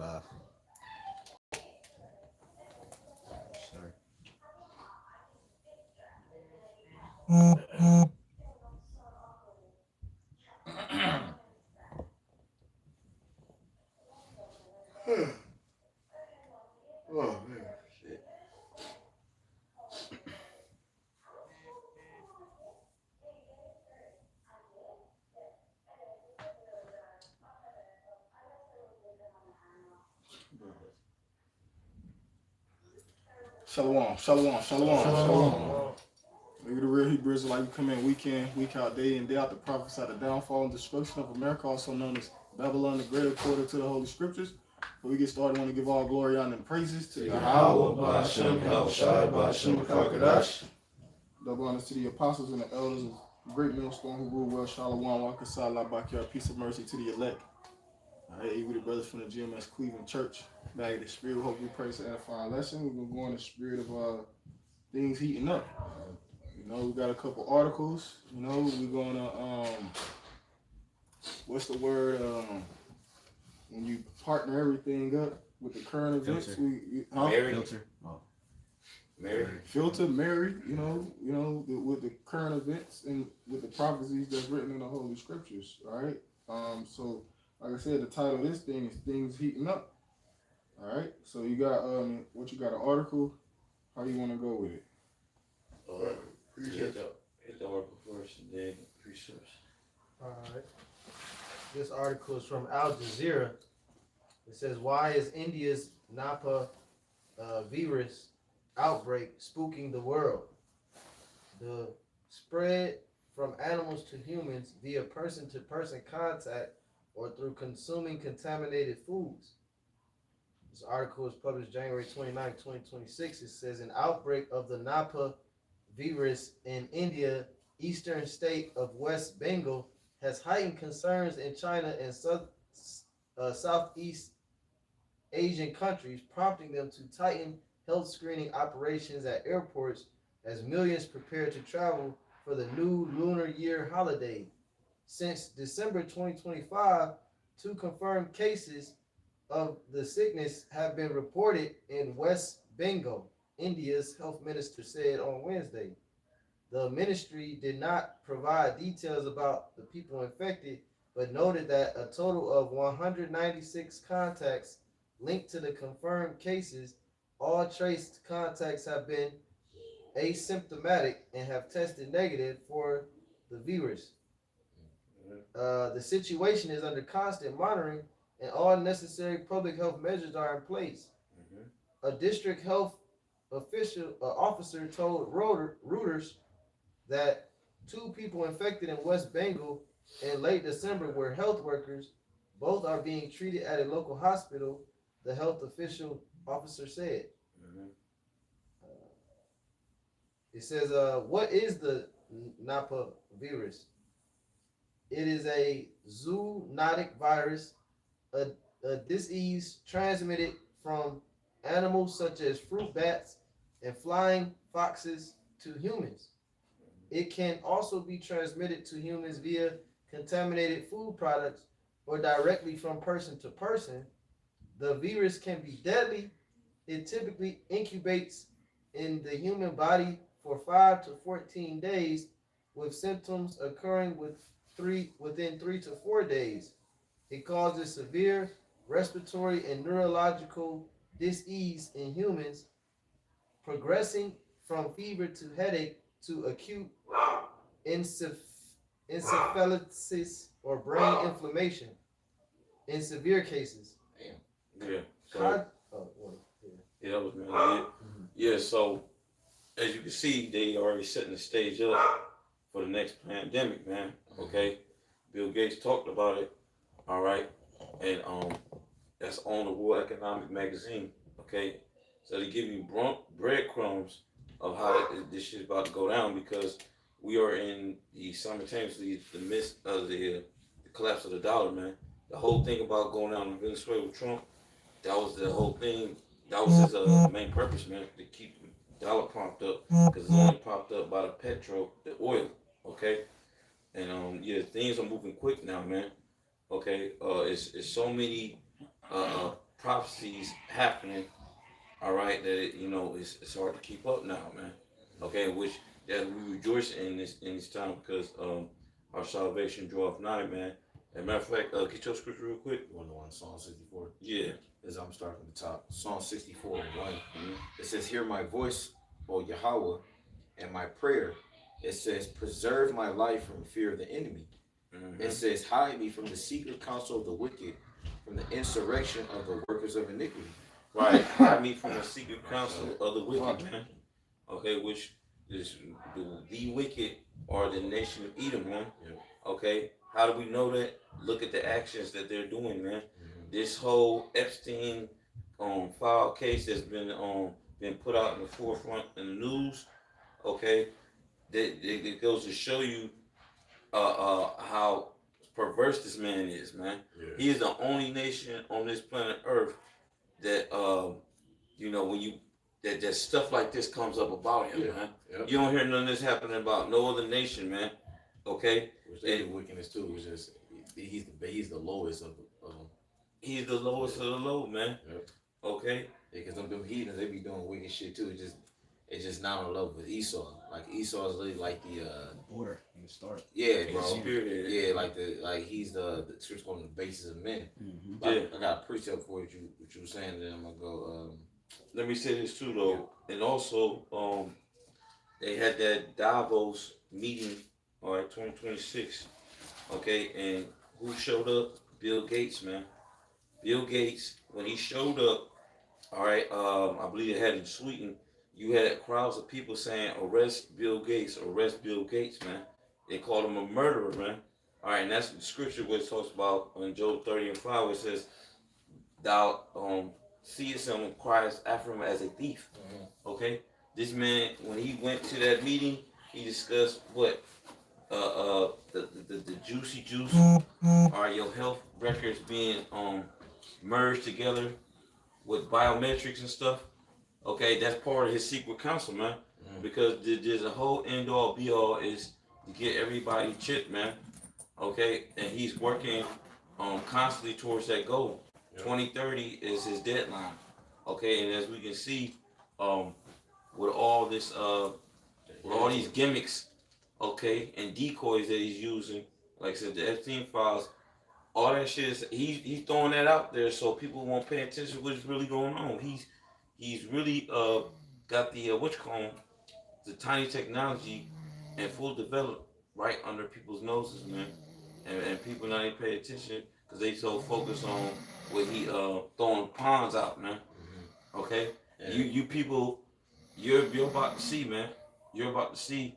live. Sorry. Oh man, shit. Shalom, shalom, shalom, shalom. Shalom. Look at the real Hebrew Israelite. We come in week week out, day in, day out to prophesy the downfall and destruction of America, also known as Babylon the Great, according to the Holy Scriptures. Before we get started, I want to give all glory, honor, and praises to Yahweh, Ba'ashem, Yahushai, Ba'ashem, Kakadash. double honors to the apostles and the elders of the great millstone who rule well. Shalom, Wakasah, Labakia, peace of mercy to the elect. All right, we the brothers from the GMS Cleveland Church. Back in the spirit, we hope we praise the edifying lesson. We're going to go in the spirit of things heating up. You know, we got a couple articles. You know, we're going to, what's the word? When you partner everything up with the current events. Filter. Oh. Filter, marry, with the current events and with the prophecies that's written in the Holy Scriptures, all right? So, like I said, the title of this thing is Things Heating Up, all right? So you got, an article? How you want to go with it? Hit the oracle first and then precepts. Alright. This article is from Al Jazeera. It says, why is India's Napa virus outbreak spooking the world? The spread from animals to humans via person-to-person contact or through consuming contaminated foods. This article was published January 29, 2026. It says an outbreak of the Napa virus in India, eastern state of West Bengal, has heightened concerns in China and Southeast Asian countries, prompting them to tighten health screening operations at airports as millions prepare to travel for the new lunar year holiday. Since December 2025, 2 confirmed cases of the sickness have been reported in West Bengal, India's health minister said on Wednesday. The ministry did not provide details about the people infected, but noted that a total of 196 contacts linked to the confirmed cases. All traced contacts have been asymptomatic and have tested negative for the virus. The situation is under constant monitoring and all necessary public health measures are in place. A district health officer told Reuters that 2 people infected in West Bengal in late December were health workers. Both are being treated at a local hospital, the health officer said. It says, what is the Napa virus? It is a zoonotic virus, a disease transmitted from animals such as fruit bats and flying foxes to humans. It can also be transmitted to humans via contaminated food products or directly from person to person. The virus can be deadly. It typically incubates in the human body for 5 to 14 days, with symptoms occurring within 3 to 4 days. It causes severe respiratory and neurological disease in humans, progressing from fever to headache to acute encephalitis or brain inflammation in severe cases. Yeah. So, yeah, that was really it. Yeah, so as you can see, they already setting the stage up for the next pandemic, man. Okay. Bill Gates talked about it. All right. And that's on the World Economic Magazine. Okay. So they give you breadcrumbs of how this shit is about to go down, because we are in simultaneously the midst of the collapse of the dollar, man. The whole thing about going down in Venezuela with Trump, that was the whole thing. That was his main purpose, man, to keep the dollar pumped up, because it's only popped up by the oil, okay? And things are moving quick now, man. Okay, it's so many prophecies happening. All right, that it's hard to keep up now, man. Okay, which that we rejoice in this time because our salvation draweth nigh, man. As a matter of fact, get your scripture real quick. You want to know on Psalm 64? Yeah. As I'm starting from the top. Psalm 64 and 1. It says, "Hear my voice, O Yahweh, and my prayer." It says, "Preserve my life from the fear of the enemy." It says, "Hide me from the secret counsel of the wicked, from the insurrection of the workers of iniquity." Right. Hide me from the secret counsel of the wicked, man. Okay, which is the wicked are the nation of Edom, man. Yeah. Okay. How do we know that? Look at the actions that they're doing, man. This whole Epstein file case that's been put out in the forefront in the news. Okay, that goes to show you how perverse this man is, man. Yeah. He is the only nation on this planet Earth that when you that stuff like this comes up about him, man. Yep. You don't hear none of this happening about no other nation, man. Okay, which they do wickedness too. It's just he's the lowest of them. He's the lowest of the low, man. Yep. Okay. Yeah, because them heathens, they be doing wicked shit too. It's just not on level with Esau. Like Esau is really like the border. You start. Yeah, bro. Yeah, he's the scripture called the basis of men. Mm-hmm. Yeah. I got a precept for what you were saying. Then I'm gonna go. Let me say this too, though, and also they had that Davos meeting, all right, 2026. Okay, and who showed up? Bill Gates, man. Bill Gates, when he showed up, all right, I believe they had in Sweden, you had crowds of people saying, arrest Bill Gates, man. They called him a murderer, man. All right, and that's the scripture where it talks about in Job 30:5, where it says, thou seest him, cries after him as a thief. Okay? This man, when he went to that meeting, he discussed what? The juicy juice, or your health records being merged together with biometrics and stuff. Okay, that's part of his secret counsel, man. Because there's a whole end all be all is to get everybody chipped, man. Okay, and he's working constantly towards that goal. 2030 is his deadline. Okay, and as we can see, with all this with all these gimmicks, okay, and decoys that he's using, like I said, the Epstein files, all that shit is he's throwing that out there so people won't pay attention to what's really going on. He's really got the the tiny technology and full developed right under people's noses, man, and people not even pay attention because they so focused on what he throwing pawns out, man. Okay, you people, you're about to see, man. You're about to see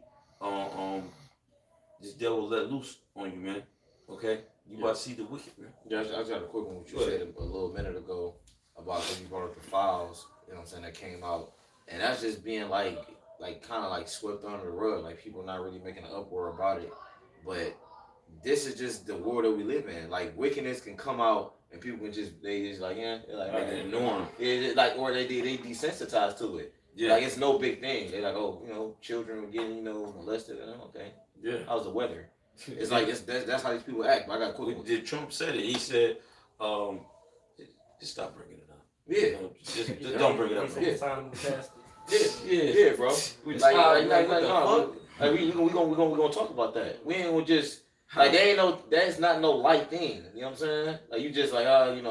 this devil let loose on you, man. Okay, you about to see the wicked, man. Yeah, I just got a quick one. What you said a little minute ago about when you brought up the files. You know what I'm saying, that came out, and that's just being like kind of like swept under the rug, like people not really making an uproar about it. But this is just the world that we live in. Like wickedness can come out, and people can just like they norm. Yeah, like or they desensitized to it. Yeah, like it's no big thing. They're like, oh, children were getting molested. Okay, yeah. How's the weather? It's like that's how these people act. But I got quick. Did Trump said it? He said, just stop bringing it up. Yeah, just don't bring it up. Yeah, bro. We gonna talk about that. We ain't gonna just that's not no light thing. You know what I'm saying? Like you just like we ain't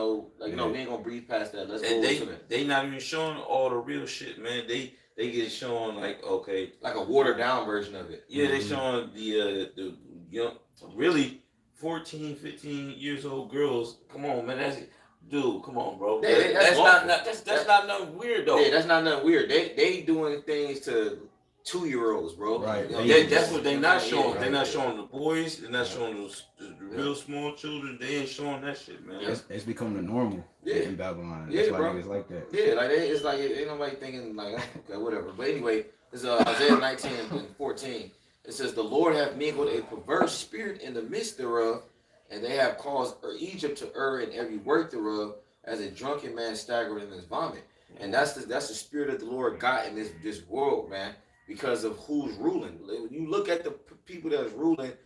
gonna breathe past that. Let's go to that. They not even showing all the real shit, man. They get shown like a watered down version of it. Yeah, they showing the young, really 14, 15 years old girls. Come on, man. Dude, come on, bro. That's not nothing weird though. Yeah, that's not nothing weird. They doing things to 2-year-olds, bro. Right. That's what they not showing. They're not showing the boys. They're not showing the real small children. They ain't showing that shit, man. It's becoming the normal in Babylon. That's why bro. Niggas like that. Yeah, like it's like ain't nobody thinking like okay, whatever. But anyway, this is Isaiah 19:14. It says, "The Lord hath mingled a perverse spirit in the midst thereof, and they have caused Egypt to err in every work thereof, as a drunken man staggered in his vomit." And that's the spirit that the Lord got in this world, man, because of who's ruling. When you look at the people that's ruling,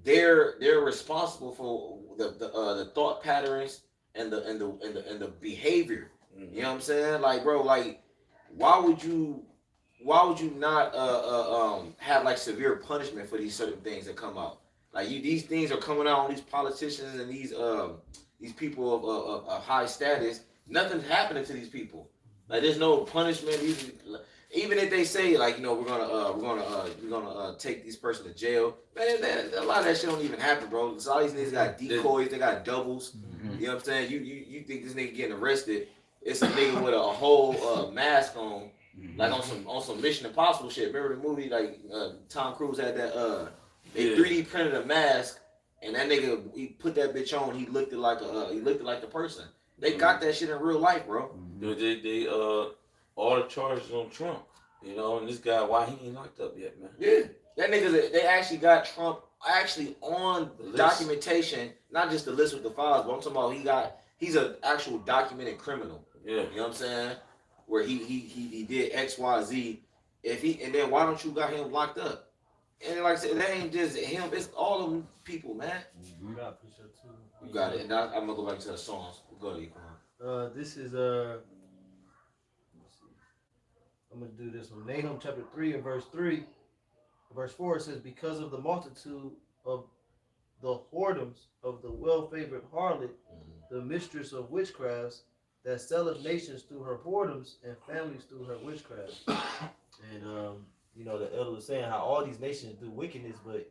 they're responsible for the thought patterns and the behavior. Mm-hmm. You know what I'm saying? Like, bro, like, why would you not have like severe punishment for these certain things that come out? Like, these things are coming out on these politicians and these people of high status. Nothing's happening to these people. Like, there's no punishment. Even if they say, like, you know, we're gonna take this person to jail, man, a lot of that shit don't even happen, bro. So all these niggas got decoys, they got doubles. Mm-hmm. You know what I'm saying? You think this nigga getting arrested? It's a nigga with a whole mask on, like on some Mission Impossible shit. Remember the movie? Like Tom Cruise had that. They 3D printed a mask, and that nigga he put that bitch on. He looked like the person. They got that shit in real life, bro. They all the charges on Trump, you know, and this guy, why he ain't locked up yet, man? Yeah, that nigga, they actually got Trump actually on documentation, not just the list with the files, but I'm talking about he's an actual documented criminal. Yeah, you know what I'm saying? Where he did X, Y, Z. And then why don't you got him locked up? And like I said, that ain't just him, it's all of them people, man. You got too. You got it. And I'm gonna go back to the songs. Go ahead, This is I'm gonna do this one. Nahum chapter 3 and verse 3. Verse 4 says, because of the multitude of the whoredoms of the well-favored harlot, the mistress of witchcrafts, that selleth nations through her whoredoms and families through her witchcraft. And you know, the elder was saying how all these nations do wickedness, but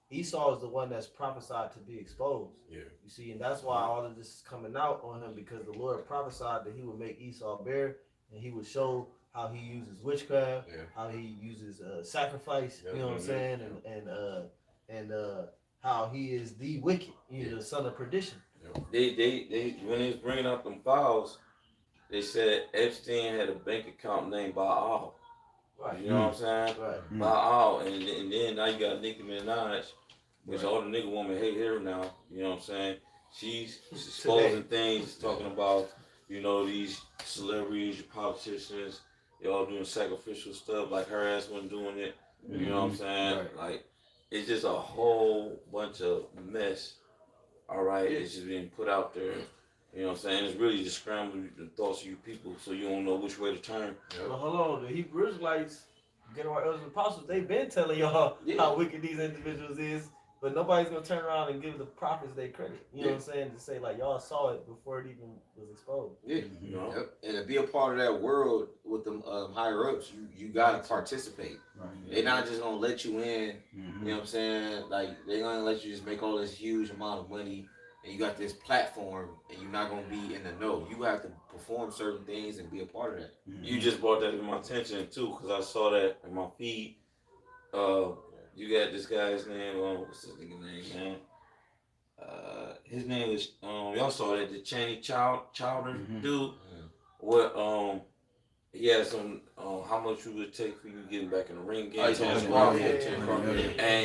Esau is the one that's prophesied to be exposed. Yeah. You see, and that's why all of this is coming out on him, because the Lord prophesied that he would make Esau bare, and he would show how he uses witchcraft, how he uses sacrifice, you know what I'm saying, and how he is the wicked, you know, the son of perdition. They when they was bringing up them files, they said Epstein had a bank account named Baal. Right. You know what I'm saying? Right. Baal, and then now you got Nicki Minaj, which all the nigga women hate her now. You know what I'm saying? She's exposing things, talking about, you know, these celebrities, politicians, they all doing sacrificial stuff, like her ass wasn't doing it. You know what I'm saying? Right. Like, it's just a whole bunch of mess. All right, it's just being put out there. You know what I'm saying? It's really just scrambling the thoughts of you people, so you don't know which way to turn. Well, hold on. The Hebrew Israelites, getting our elders and apostles, they've been telling y'all how wicked these individuals is, but nobody's gonna turn around and give the prophets their credit. You know what I'm saying? To say like y'all saw it before it even was exposed. Yeah. And to be a part of that world with them higher ups, you gotta participate. Right. They're not just gonna let you in. You know what I'm saying? Like they're gonna let you just make all this huge amount of money, and you got this platform, and you're not gonna be in the know. You have to perform certain things and be a part of that. You just brought that to my attention too, because I saw that in my feed. You got this guy's name. What's this nigga name, man? His name is y'all saw that, the Chaney Chowder dude. What he had some how much you would take for you getting back in the ring game. And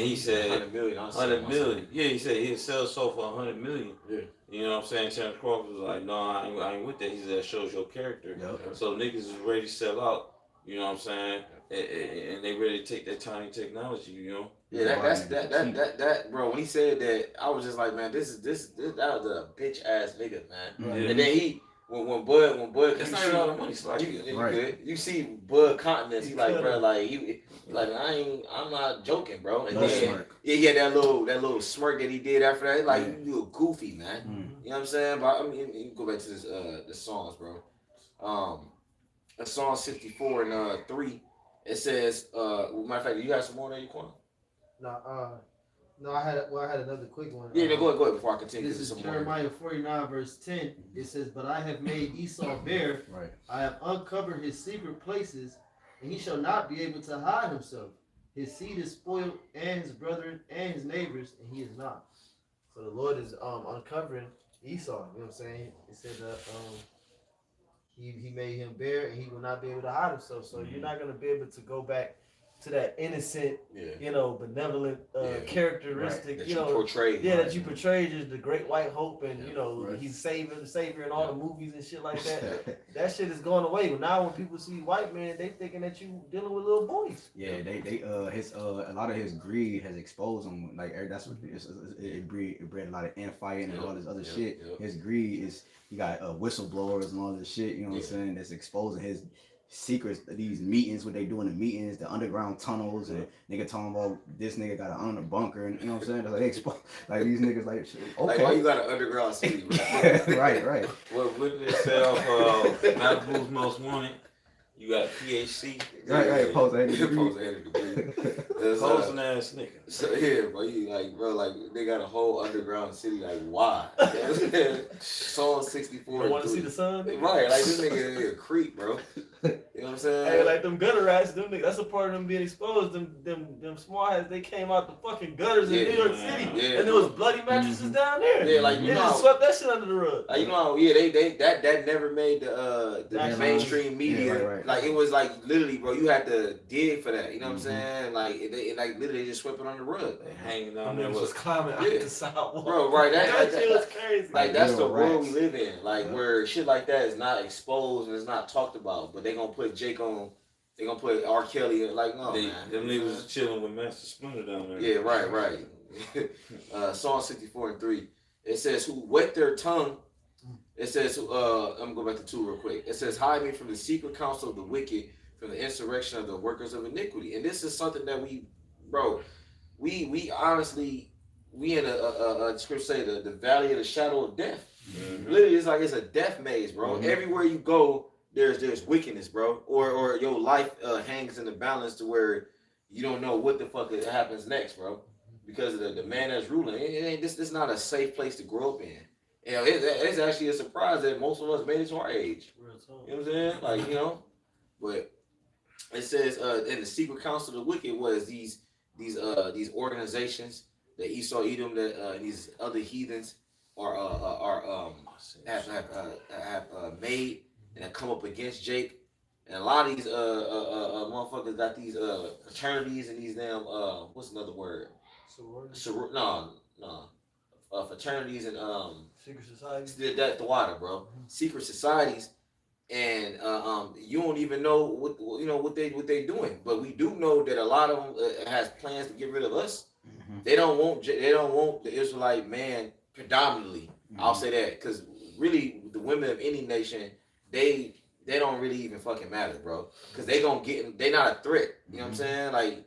he said 100 million. Yeah, he said he'd sell so for 100 million. Yeah. You know what I'm saying? Terrence Crawford was like, no, I ain't with that. He said that shows your character. So niggas is ready to sell out. You know what I'm saying? And they ready to take that tiny technology, you know? Yeah, that bro, when he said that, I was just like, man, that was a bitch ass nigga, man. Yeah. And then when Bud, that's not even all the money. So you see Bud countenance, he like, bro, like he like I'm not joking, bro. And then he had that little smirk that he did after that, like you a goofy, man. You know what I'm saying? But I mean, you go back to this the songs, bro. Song 64 and 3, it says, matter of fact, you got some more there, you want? No, I had another quick one. Yeah, go ahead before I continue. This is Jeremiah 49 verse 10. It says, but I have made Esau bare. Right. I have uncovered his secret places, and he shall not be able to hide himself. His seed is spoiled, and his brethren, and his neighbors, and he is not. So the Lord is uncovering Esau. You know what I'm saying? It said that he made him bare, and he will not be able to hide himself. So you're not going to be able to go back to that innocent, Yeah. benevolent Yeah. characteristic, That you portray. that you portrayed as the great white hope, and Right. he's savior in all the movies and shit like that. That shit is going away. But now when people see white man, they thinking that you dealing with little boys. Yeah, they his a lot of his greed has exposed him. Like that's what it bred a lot of infighting and all this other shit. Yep. His greed is he got whistleblowers and all this shit. You know what I'm saying? That's exposing his secrets. These meetings, what they do in the meetings, the underground tunnels, and nigga talking about this nigga got an under bunker, and you know what I'm saying? They're like they expose like these niggas like shit. Okay. Like why you got an underground city? Right? right. Well, with this set off Malibu's Most Wanted, you got PHC. Right. Post Post 80 degree. Posing ass nigga. So bro, they got a whole underground city. Like why? Song 64. You want to see the sun? Nigga? Right, like this nigga a creep, bro. You know what I'm saying? Hey, like them gutter rats, them niggas, that's a part of them being exposed. Them small heads, they came out the fucking gutters in New York City, and there was bloody mattresses down there. Yeah, like they just swept that shit under the rug. Like, you know, that never made the mainstream media. Right. Like it was like literally, bro, you had to dig for that. You know what I'm saying? Like they literally just swept it on the rug. They hanging down Them there niggas was climbing out the sidewalk. Bro, right? That shit was crazy. Like that's the Rats. world we live in. Like where shit like that is not exposed and it's not talked about, but they gonna put Jake on. They gonna put R. Kelly in. Like no, man. Them niggas was chilling with Master Splinter down there. Yeah, right. Psalm 64 and 3. It says, "Who wet their tongue." It says, I'm gonna go back to 2 real quick. It says, "Hide me from the secret counsel of the wicked, from the insurrection of the workers of iniquity." And this is something that we honestly, we in a scripture say the valley of the shadow of death. Mm-hmm. Literally, it's like it's a death maze, bro. Mm-hmm. Everywhere you go, there's wickedness, bro. Or your life hangs in the balance to where you don't know what the fuck happens next, bro. Because of the man that's ruling. This is not a safe place to grow up in. You know, it's actually a surprise that most of us made it to our age. You know what I'm saying? Like, you know, but it says in the secret council of the wicked was these organizations that Esau, Edom, that these other heathens have made and have come up against Jake. And a lot of these motherfuckers got these fraternities and these damn what's another word? Fraternities and secret societies. That's the water, bro. Secret societies, and you don't even know what they doing. But we do know that a lot of them has plans to get rid of us. Mm-hmm. They don't want the Israelite man predominantly. Mm-hmm. I'll say that because really the women of any nation they don't really even fucking matter, bro. Because they not a threat. You know what I'm saying? Like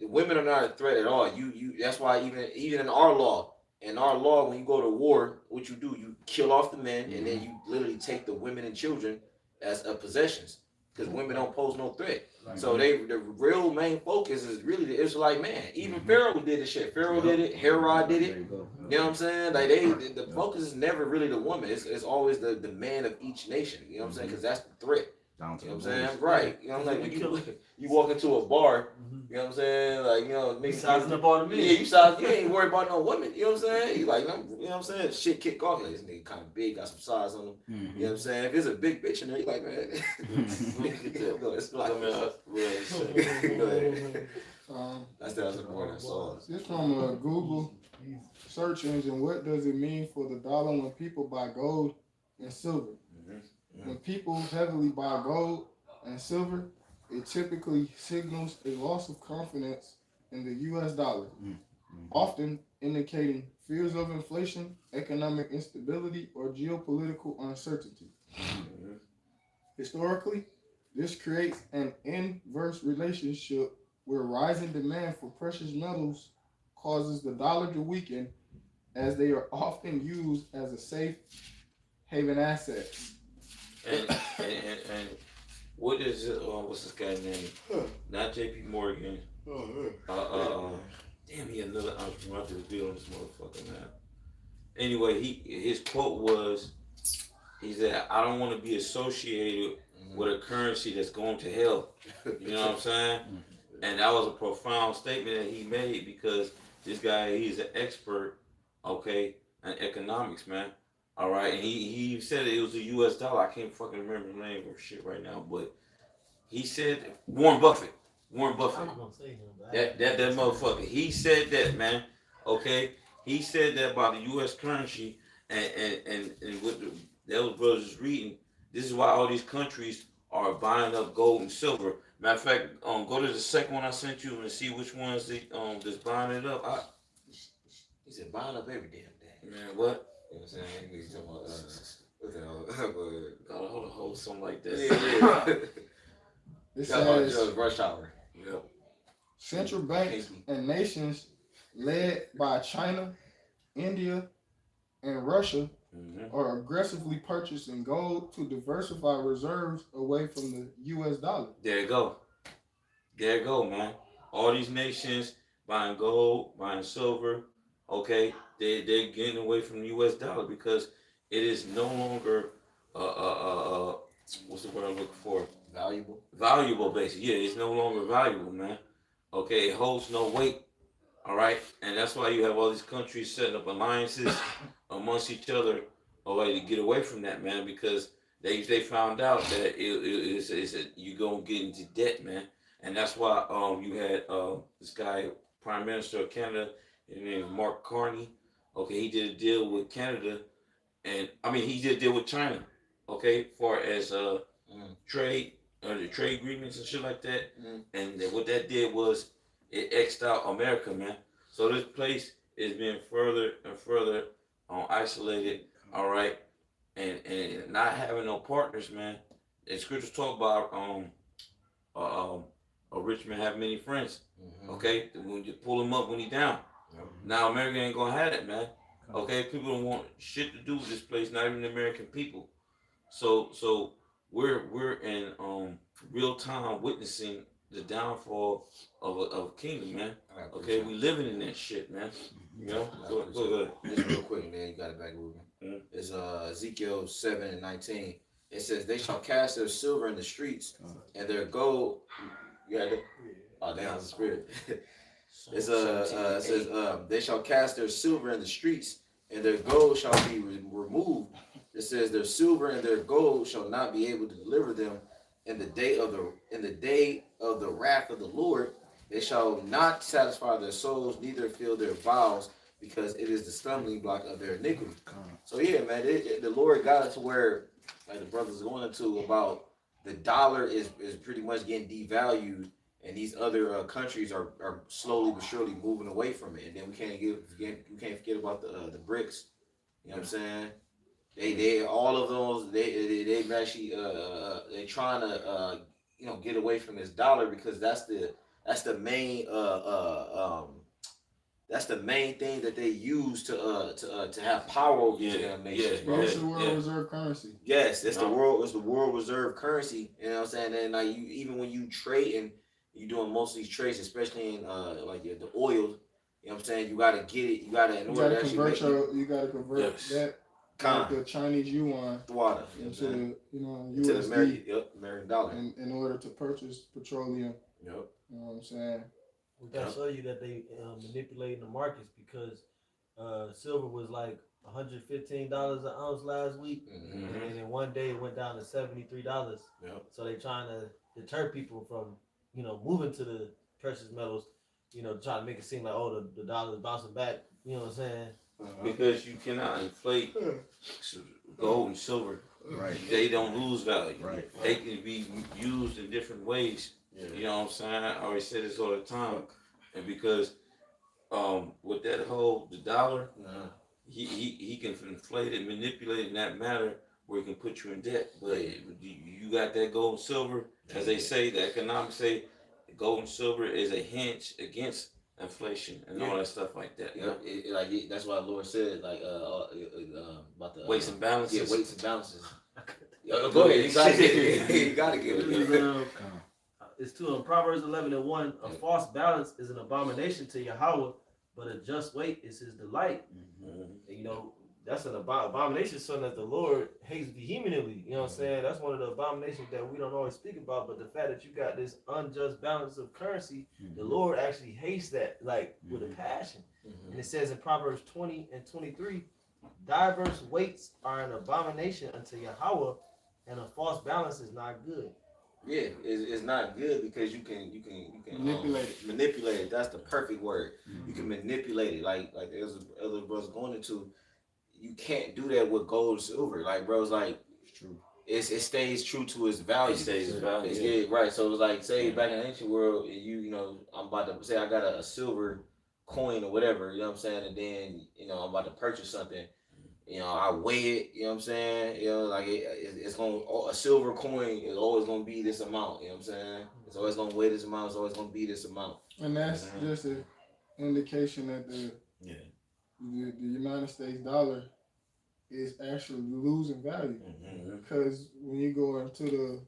women are not a threat at all. You that's why even in our law, when you go to war, what you do, you kill off the men and then you literally take the women and children as possessions because women don't pose no threat. Right. So the real main focus is really the Israelite man. Even Pharaoh did this shit. Pharaoh did it. Herod did it. You know what I'm saying? Like the focus is never really the woman. It's always the man of each nation. You know what I'm saying? Because that's the threat. You know what I'm saying? Right. You know what I'm saying? When you walk into a bar, you know what I'm saying? Like, you know, niggas sizing up on me. Yeah, you ain't worried about no women. You know what I'm saying? You like, you know what I'm saying? Shit kick off. Like, this nigga kind of big, got some size on him. Mm-hmm. You know what I'm saying? If it's a big bitch in there, you like, man. It's like, go ahead. That's the point I saw. This from Google search engine. What does it mean for the dollar when people buy gold and silver? Mm-hmm. When people heavily buy gold and silver, it typically signals a loss of confidence in the U.S. dollar, often indicating fears of inflation, economic instability, or geopolitical uncertainty. Historically, this creates an inverse relationship where rising demand for precious metals causes the dollar to weaken, as they are often used as a safe haven asset. And what is what's this guy's name? Not J.P. Morgan. Damn, he another entrepreneur to deal on this motherfucker, man. Anyway, his quote was, he said, "I don't want to be associated with a currency that's going to hell." You know what I'm saying? And that was a profound statement that he made because this guy, he's an expert, okay, in economics, man. All right, and he said it was the U.S. dollar. I can't fucking remember the name of shit right now, but he said Warren Buffett. Warren Buffett. I was gonna say him, but That motherfucker. He said that, man. Okay, he said that about the U.S. currency, and what those brothers is reading. This is why all these countries are buying up gold and silver. Matter of fact, go to the second one I sent you and see which ones that's buying it up. He said buying up every damn thing. Man, what? You know what I'm saying? He's talking about what the hell? Got a whole something like that. Yeah. It Got says rush hour. Yep. central banks and nations led by China, India, and Russia are aggressively purchasing gold to diversify reserves away from the U.S. dollar. There you go. There you go, man. All these nations buying gold, buying silver. Okay, they're getting away from the U.S. dollar because it is no longer what's the word I'm looking for? Valuable. Valuable, basically. Yeah, it's no longer valuable, man. Okay, it holds no weight. All right, and that's why you have all these countries setting up alliances amongst each other, to get away from that, man, because they found out that you gonna get into debt, man, and that's why you had this guy, Prime Minister of Canada, his name is Mark Carney. Okay, he did a deal with Canada, and I mean he did a deal with China. Okay, far as trade, the trade agreements and shit like that, and what that did was it X'd out America, man. So this place is being further and further isolated, all right, and not having no partners, man. And scriptures talk about a rich man have many friends. Okay, when you pull him up when he down. Now America ain't gonna have it, man. Okay, people don't want shit to do with this place, not even the American people. So we're in real time witnessing the downfall of a kingdom, man. Okay, we living in that shit, man. You know, go ahead. Just real quick, man. You got it back moving. It's Ezekiel 7:19. It says, "They shall cast their silver in the streets, and their gold." You had it. Oh, damn, the spirit. It says, "They shall cast their silver in the streets, and their gold shall be removed." It says, "Their silver and their gold shall not be able to deliver them in the day of the wrath of the Lord. They shall not satisfy their souls, neither fill their vows, because it is the stumbling block of their iniquity." So yeah, man, the Lord got it to where, like the brothers are going into, about the dollar is pretty much getting devalued, and these other countries are slowly but surely moving away from it. And then we can't forget about the BRICS. You know what I'm saying? They all of those they actually they trying to get away from this dollar, because that's the main that's the main thing that they use to have power over these damn nations. It's the world reserve currency. Yes, it's the world reserve currency. You know what I'm saying? And like even when you trade and you doing most of these trades, especially in like the oil, you know what I'm saying? You gotta get it. You gotta convert that. Like the Chinese yuan into the USD, American dollar, in order to purchase petroleum. Yep. You know what I'm saying? We gotta show you that they manipulating the markets, because silver was like $115 an ounce last week, and then one day it went down to $73. Yep. So they trying to deter people from moving to the precious metals, trying to make it seem like, oh, the dollar's bouncing back. You know what I'm saying? Because you cannot inflate gold and silver. Right. They don't lose value. Right. They can be used in different ways. Yeah. You know what I'm saying? I always say this all the time. And because with that the dollar, he can inflate it, manipulate it in that manner where he can put you in debt. But you got that gold and silver, as they say, the economics say, gold and silver is a hedge against inflation and all that stuff like that. Yeah, that's why the Lord said about the weights and balances. Yeah, weights and balances. Go ahead. You gotta give it. It's too in Proverbs 11:1. A false balance is an abomination to Yahweh, but a just weight is his delight. And, that's an abomination, something that the Lord hates vehemently. You know what I'm saying? That's one of the abominations that we don't always speak about. But the fact that you got this unjust balance of currency, the Lord actually hates that, with a passion. And it says in Proverbs 20:23, diverse weights are an abomination unto Yahweh, and a false balance is not good. Yeah, it's not good because you can manipulate it. That's the perfect word. You can manipulate it. Like there's other brothers going into. You can't do that with gold and silver. Like bro, it's like It's true. it stays true to its value. It stays value. Yeah, right. So it's like say back in the ancient world, you know I'm about to say I got a silver coin or whatever. You know what I'm saying, and then I'm about to purchase something. I weigh it, you know what I'm saying? Like it's going to, a silver coin is always going to be this amount, you know what I'm saying? It's always going to weigh this amount, it's always going to be this amount. And that's just an indication that the United States dollar is actually losing value. Because when you go into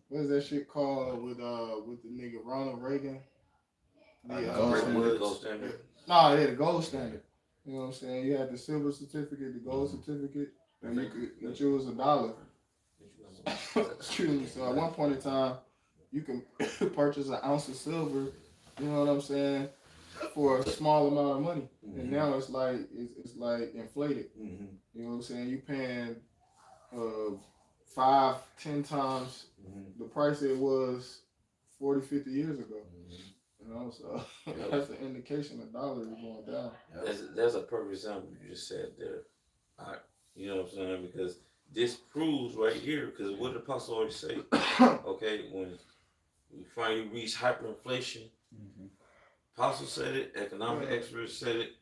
what is that shit called with the nigga Ronald Reagan? The gold standard. The gold standard. You know what I'm saying? You had the silver certificate, the gold certificate, and you could choose $1. Excuse me. So at one point in time, you can purchase an ounce of silver. You know what I'm saying? For a small amount of money, and now it's like inflated. You know what I'm saying? You paying 5-10 times the price it was 40-50 years ago. So that's an indication the dollar is going down. That's a perfect example you just said there. You know what I'm saying? Because this proves right here, because what did the apostle always say? Okay, when we finally reach hyperinflation, apostle said it, economic experts said it.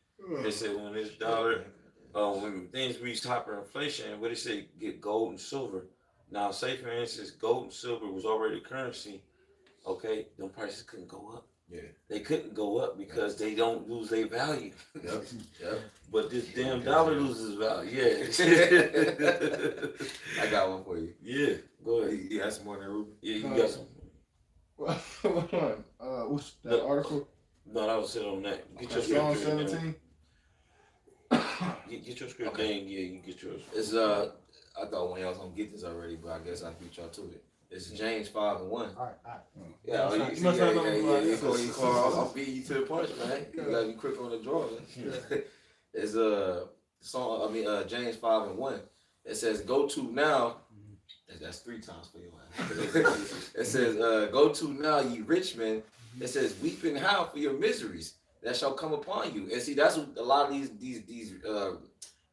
They said when this dollar, when things reach hyperinflation, what they say, get gold and silver. Now, say for instance, gold and silver was already currency. Okay, them prices couldn't go up. Yeah. They couldn't go up because they don't lose their value. Yep. But this damn dollar loses value. Yeah. I got one for you. Yeah. Go ahead. You got some more than Ruben? Yeah, you got some. What's that article? No, I was sitting on that. Get your Psalm scripture. 17. Get your script. Okay. Yeah, you get yours. It's I thought one of y'all was gonna get this already, but I guess I beat y'all to it. It's James 5:1. All right. Yeah, You must have known you call. I'll beat you to the punch, man. You gotta be quick on the draw. It's James 5:1. It says, "Go to now." That's 3 times for you. It says, "Go to now, ye rich men." It says, "Weep and howl for your miseries that shall come upon you." And see, that's what a lot of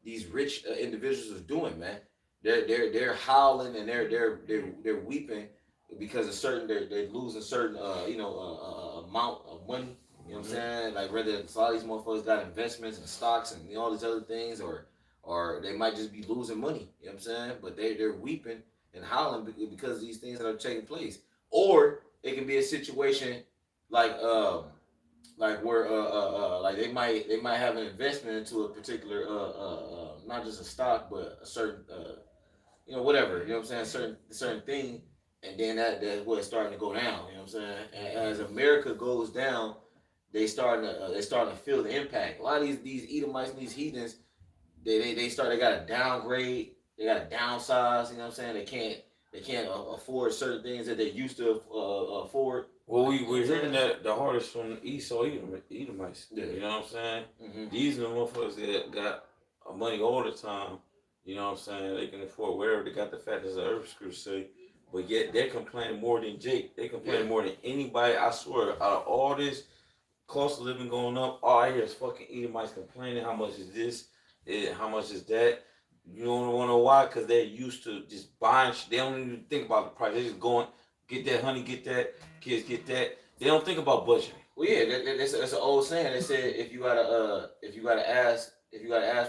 these rich individuals are doing, man. They're howling and they're weeping because they're losing certain amount of money. You know what I'm saying? Like whether a lot of these motherfuckers got investments and stocks and all these other things, or they might just be losing money. You know what I'm saying? But they're weeping and howling because of these things that are taking place. Or it can be a situation like where like they might have an investment into a particular not just a stock but a certain whatever, you know what I'm saying, certain thing, and then that's what's starting to go down, you know what I'm saying? And as America goes down, they starting to feel the impact. A lot of these Edomites and these heathens, they gotta downgrade, they gotta downsize, you know what I'm saying? They can't afford certain things that they used to afford. Well, we're hearing that the hardest from the Esau Edomites. Yeah. You know what I'm saying? Mm-hmm. These are the motherfuckers that got money all the time. You know what I'm saying? They can afford wherever they got the fat, as the earth scripture say. But yet they're complaining more than Jake. They complain more than anybody. I swear, out of all this cost of living going up, all I hear is fucking Edomites complaining. How much is this? How much is that? You don't want to know why? Because they're used to just buying shit. They don't even think about the price. They're just going, get that honey, get that, kids get that. They don't think about budgeting. Well, yeah, that's an old saying. They said if you gotta ask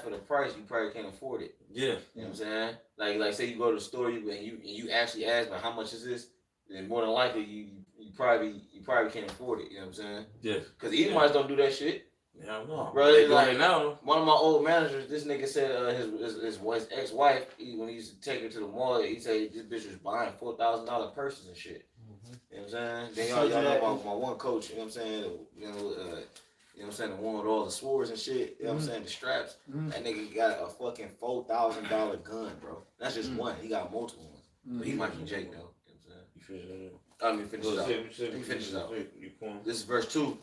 for the price, you probably can't afford it. Yeah. You know what I'm saying? Like say you go to the store and you actually ask, but how much is this? Then more than likely you probably can't afford it. You know what I'm saying? Yeah. Because Edomites don't do that shit. Yeah, no. Bro, They like doing it now. one of my old managers, this nigga said his ex-wife, when he used to take her to the mall, he said this bitch was buying $4,000 purses and shit. You know what I'm saying? Then y'all know about my one coach, you know what I'm saying? You know what I'm saying? The one with all the swords and shit, you know what I'm saying? The straps. That nigga got a fucking $4,000 gun, bro. That's just one. He got multiple ones. But he might be Jake, though. You know what I'm saying? Let me finish it out. This is verse 2.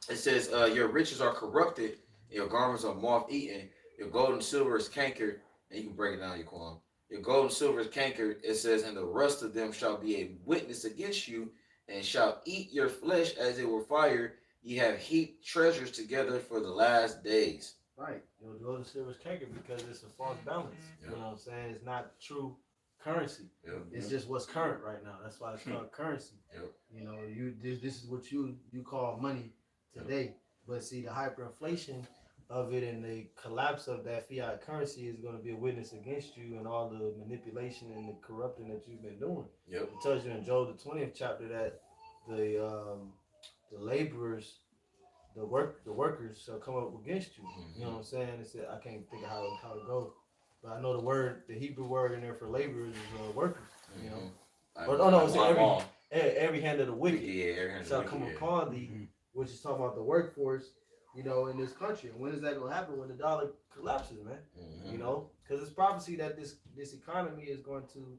It says, your riches are corrupted, your garments are moth-eaten, your gold and silver is cankered, and you can break it down, Yaquan. Your gold and silver is cankered. It says, and the rust of them shall be a witness against you, and shall eat your flesh as it were fire. Ye have heaped treasures together for the last days. Right. You know, gold and silver is canker because it's a false balance. Yeah. You know what I'm saying? It's not true currency. Yeah. It's just what's current right now. That's why it's called currency. Yep. You know, this is what you call money today. But see, the hyperinflation of it and the collapse of that fiat currency is going to be a witness against you and all the manipulation and the corrupting that you've been doing. Yep. It tells you in Joel the 20th chapter that the laborers, the workers shall come up against you. You know what I'm saying? It's, I can't think of how to go, but I know the Hebrew word in there for laborers is workers. You know, or no, it's every hand of the wicked every hand shall come upon thee, which is talking about the workforce. You know, in this country, and when is that gonna happen? When the dollar collapses, man. You know, because it's prophecy that this economy is going to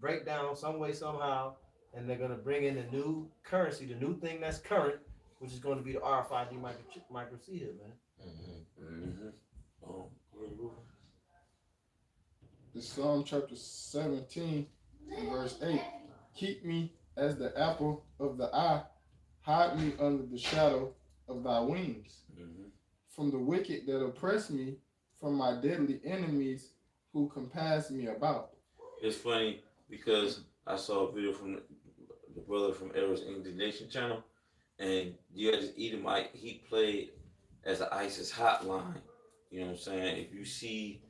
break down some way somehow, and they're gonna bring in the new currency, the new thing that's current, which is going to be the RFID micro C hit, man. It's Psalm chapter 17, verse 8. Keep me as the apple of the eye, hide me under the shadow of thy wings. From the wicked that oppress me, from my deadly enemies who compass me about. It's funny because I saw a video from the brother from Error's Indignation channel, and you had this Edomite, he played as an ISIS hotline. You know what I'm saying? If you see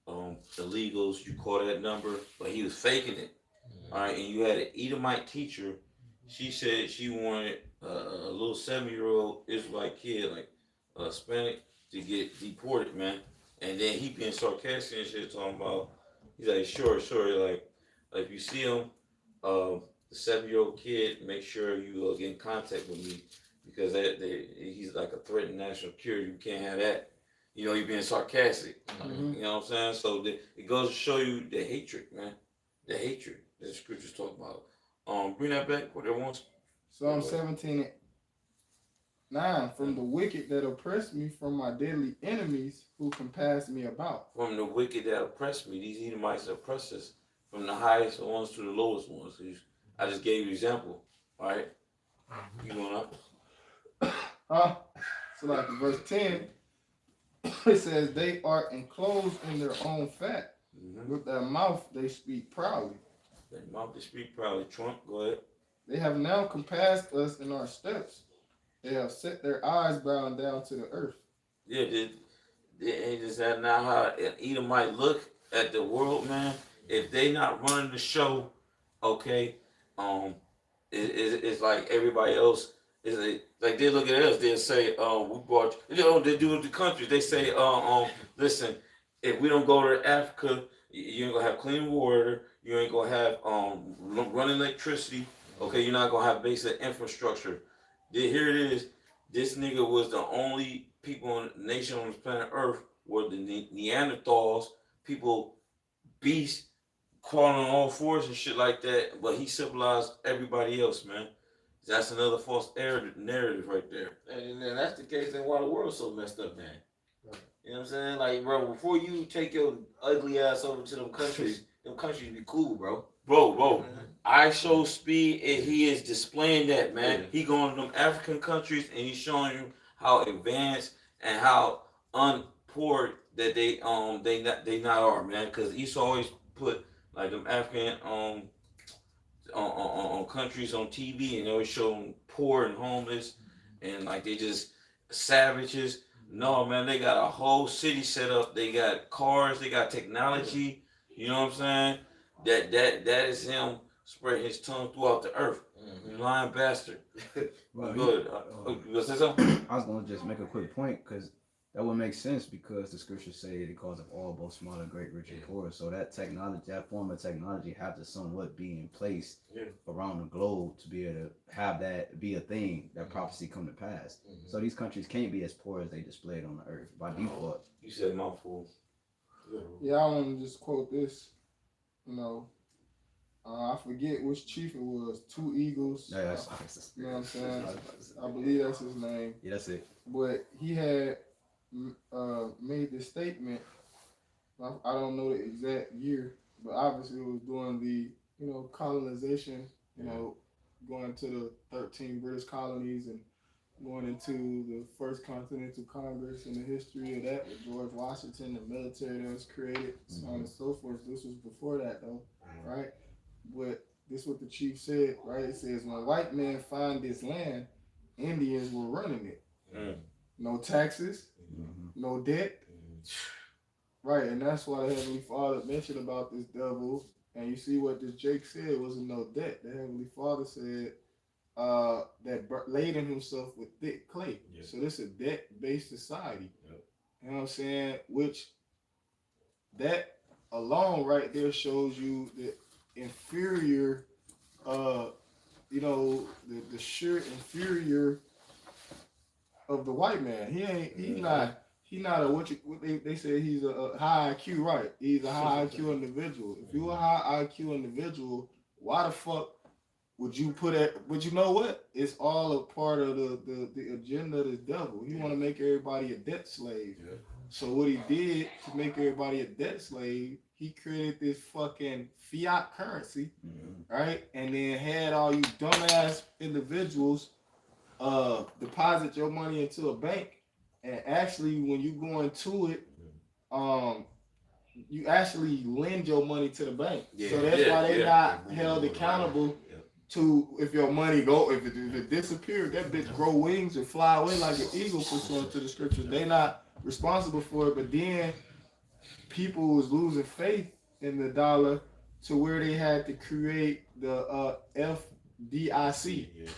illegals, you call that number, but he was faking it. All right, and you had an Edomite teacher. She said she wanted a little 7-year-old Israelite kid, like Hispanic, to get deported, man. And then he being sarcastic and shit, talking about, he's like, sure, like if you see him, the 7-year-old kid, make sure you get in contact with me, because he's like a threat to national security. You can't have that. You know, he being sarcastic. You know what I'm saying? So it goes to show you the hatred, man. The hatred that the scriptures talk about. Bring that back, whatever wants. Psalm 17, 9. From the wicked that oppress me, from my deadly enemies who compass me about. From the wicked that oppress me, these Edomites oppress us, from the highest ones to the lowest ones. I just gave you an example, all right? You going up? So like in verse 10, it says, they are enclosed in their own fat. With their mouth they speak proudly. Their mouth they speak proudly. Trump, go ahead. They have now compassed us in our steps. They have set their eyes bound down to the earth. Yeah, is that not how an Edomite look at the world, man? If they not running the show, okay, it's like everybody else. It's like they look at us, they'll say, we brought, you know, they do it with the countries. They say, listen, if we don't go to Africa, you ain't gonna have clean water, you ain't gonna have running electricity, okay, you're not gonna have basic infrastructure. Here it is. This nigga was the only nation on this planet Earth where the Neanderthals, people, beasts, crawling on all fours and shit like that, but he civilized everybody else, man. That's another false narrative right there. And then that's the case, then why the world's so messed up, man. You know what I'm saying? Like, bro, before you take your ugly ass over to them countries be cool, bro. Bro, I show speed, and he is displaying that, man. He going to them African countries, and he's showing you how advanced and how unpoor that they not are, man. Because Esau always put like them African on countries on TV, and they always show them poor and homeless, and like they just savages. No, man, they got a whole city set up. They got cars, they got technology. You know what I'm saying? That is him spreading his tongue throughout the earth. You lying bastard. Well, good. You gonna say something? I was gonna just make a quick point because that would make sense, because the scriptures say it calls of all, both small and great, rich and poor. So that technology, that form of technology, have to somewhat be in place around the globe to be able to have that be a thing, that prophecy come to pass. So these countries can't be as poor as they displayed on the earth by default. You said mouthful. Yeah, I want to just quote this. You know, I forget which chief it was. Two Eagles. Yeah, that's you know what I'm saying? I believe that's his name. Yeah, that's it. But he had made this statement I don't know the exact year, but obviously it was during the colonization. Going to the 13 British colonies and going into the first Continental Congress and the history of that with George Washington, the military that was created, so on and so forth. This was before that though, right? But this is what the chief said, right? It says when white men find this land, Indians were running it. No taxes, no debt. Right, and that's why the Heavenly Father mentioned about this devil. And you see what this Jake said wasn't no debt. The Heavenly Father said that laden himself with thick clay. Yep. So this is a debt-based society. Yep. You know what I'm saying? Which that alone right there shows you the inferior, the sheer inferior of the white man. He's not a what they say he's a high IQ, right? He's a high IQ individual. If you're a high IQ individual, why the fuck would you put it? But you know what? It's all a part of the agenda of the devil. He want to make everybody a debt slave. Yeah. So what he did to make everybody a debt slave, he created this fucking fiat currency, right? And then had all you dumbass individuals deposit your money into a bank. And actually, when you go into it, you actually lend your money to the bank. Yeah, so that's why they not held accountable to if your money if it disappeared, that bitch grow wings and fly away like an eagle pursuant to the scriptures. They not responsible for it. But then people was losing faith in the dollar to where they had to create the FDIC,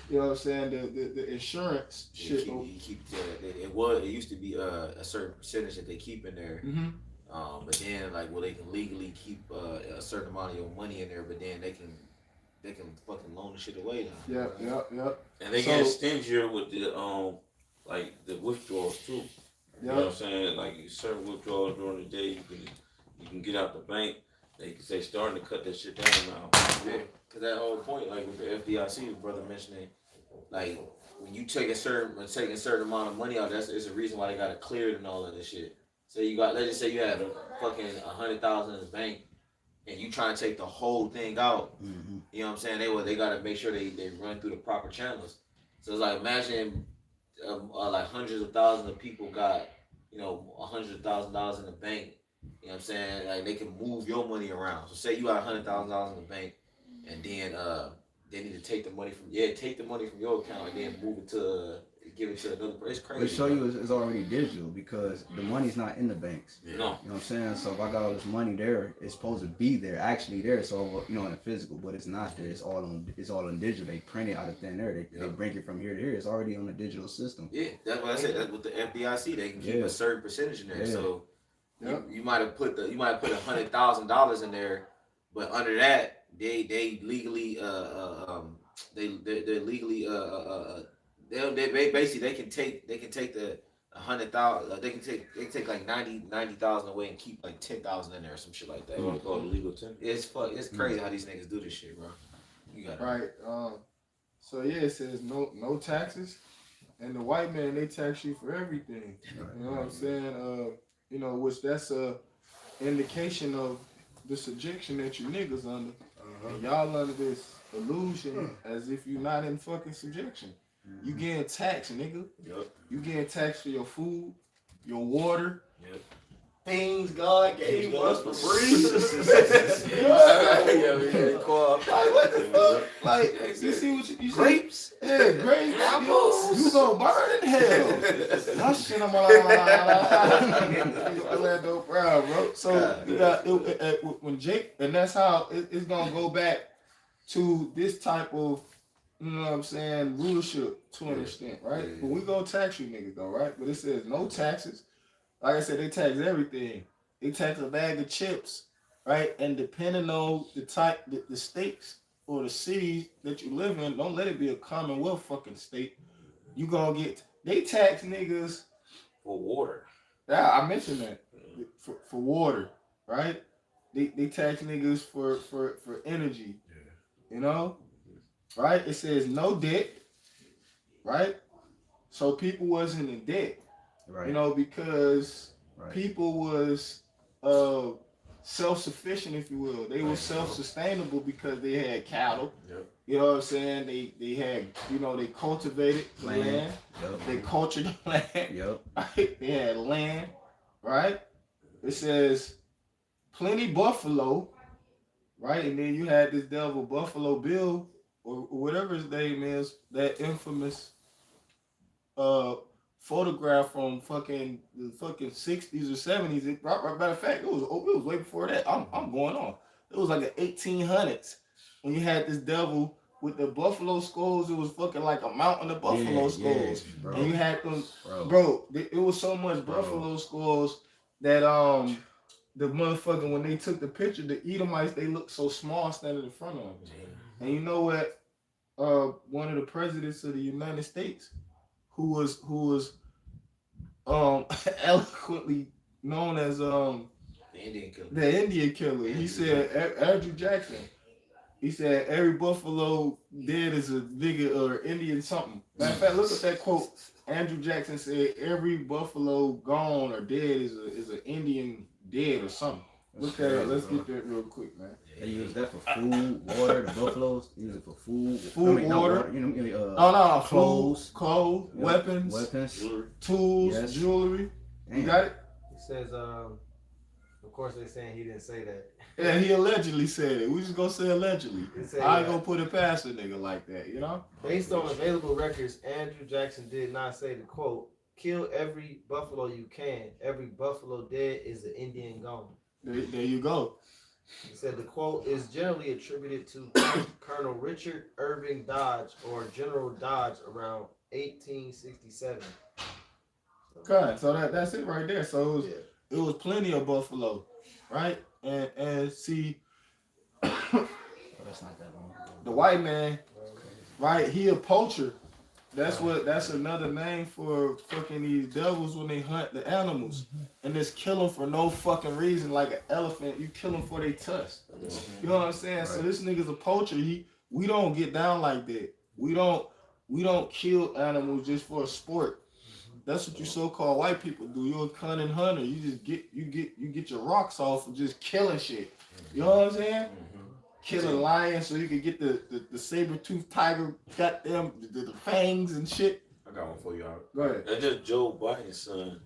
you know what I'm saying? The insurance shit. It used to be a certain percentage that they keep in there. But then they can legally keep a certain amount of your money in there, but then they can fucking loan the shit away now. Yep. And they get stingier with the withdrawals too. You know what I'm saying? Like certain withdrawals during the day, you can get out the bank. They starting to cut that shit down now. Yeah, cause that whole point, with the FDIC, the brother mentioning, when you take a certain amount of money out, it's a reason why they gotta clear it and all of this shit. So let's just say you have fucking 100,000 in the bank, and you trying to take the whole thing out. You know what I'm saying? They gotta make sure they run through the proper channels. So it's imagine hundreds of thousands of people got $100,000 in the bank. You know what I'm saying? They can move your money around. So say you got $100,000 in the bank, and then they need to take the money from your account and then move it to give it to another person. It's crazy. They show you it's already digital because the money's not in the banks. Yeah. You know what I'm saying? So if I got all this money there, it's supposed to be there, actually there. So in the physical, but it's not there. It's all on digital. They print it out of thin air. They bring it from here to here. It's already on the digital system. Yeah, that's what I said. That's with the FDIC. They can keep a certain percentage in there. Yeah. So you might have put $100,000 in there, but under that they legally they can take the 100,000. They can take like 90,000 away and keep like 10,000 in there or some shit like that. You want to call it legal tender? It's crazy how these niggas do this shit, bro. You got right. So it says no taxes, and the white man they tax you for everything. You know what I'm saying? Which that's a indication of the subjection that you niggas under. And y'all under this illusion as if you're not in fucking subjection. You getting taxed, nigga. Yep. You getting taxed for your food, your water. Yep. Things God gave us for free. What the fuck? You see what you grapes? Yeah, grapes. Apples. You gonna burn in hell. That shit I'm like, go proud, bro. So you got when Jake, and that's how it's gonna go back to this type of, you know what I'm saying, rulership to an extent, right? But we gonna tax you niggas though, right? But it says no taxes. Like I said, they tax everything. They tax a bag of chips, right? And depending on the type, the states or the cities that you live in, don't let it be a Commonwealth fucking state. You gonna get, they tax niggas for water. Yeah, I mentioned that. For water, right? They tax niggas for energy. You know? Right? It says no debt, right? So people wasn't in debt. Right. Because people was self-sufficient, if you will. They were self-sustainable because they had cattle. Yep. You know what I'm saying? They had, you know, they cultivated land. Yep. They cultured the land. Yep. Right? They had land, right? It says plenty buffalo, right? And then you had this devil Buffalo Bill or whatever his name is, that infamous photograph from the fucking 60s or 70s. Matter of fact, it was way before that. I'm going on. It was like the 1800s when you had this devil with the buffalo skulls. It was fucking like a mountain of buffalo skulls, and you had them, bro. It was so much buffalo skulls that the motherfucker, when they took the picture, the Edomites, they looked so small standing in front of them. And you know what? One of the presidents of the United States, who was eloquently known as the Indian killer. He said, Andrew Jackson. He said every buffalo dead is a nigga or Indian something. Matter of fact, look at that quote. Andrew Jackson said every buffalo gone or dead is an Indian dead or something. Look that up. Let's get that real quick, man. They use that for food, water. The buffaloes use it for food, water. You know, clothes, yep. weapons, tools, jewelry. Damn. You got it. He says, of course, they're saying he didn't say that. Yeah, he allegedly said it. We just gonna say allegedly. I ain't gonna put it past a nigga like that, you know. Based on available records, Andrew Jackson did not say the quote, "Kill every buffalo you can. Every buffalo dead is an Indian gone." There you go. He said the quote is generally attributed to Colonel Richard Irving Dodge or General Dodge around 1867. Okay, so that's it right there. So it was plenty of buffalo, right? And see, that's not that long. The white man, right? He a poacher. That's another name for fucking these devils when they hunt the animals and just kill them for no fucking reason. Like an elephant, you kill them for their tusk. You know what I'm saying? Right. So this nigga's a poacher. We don't get down like that. We don't kill animals just for a sport. That's what you so-called white people do. You're a cunning hunter. You just get your rocks off of just killing shit. You know what I'm saying? Killing lions so you can get the saber-toothed tiger, goddamn the fangs and shit. I got one for y'all. Go ahead. That's just Joe Biden's son.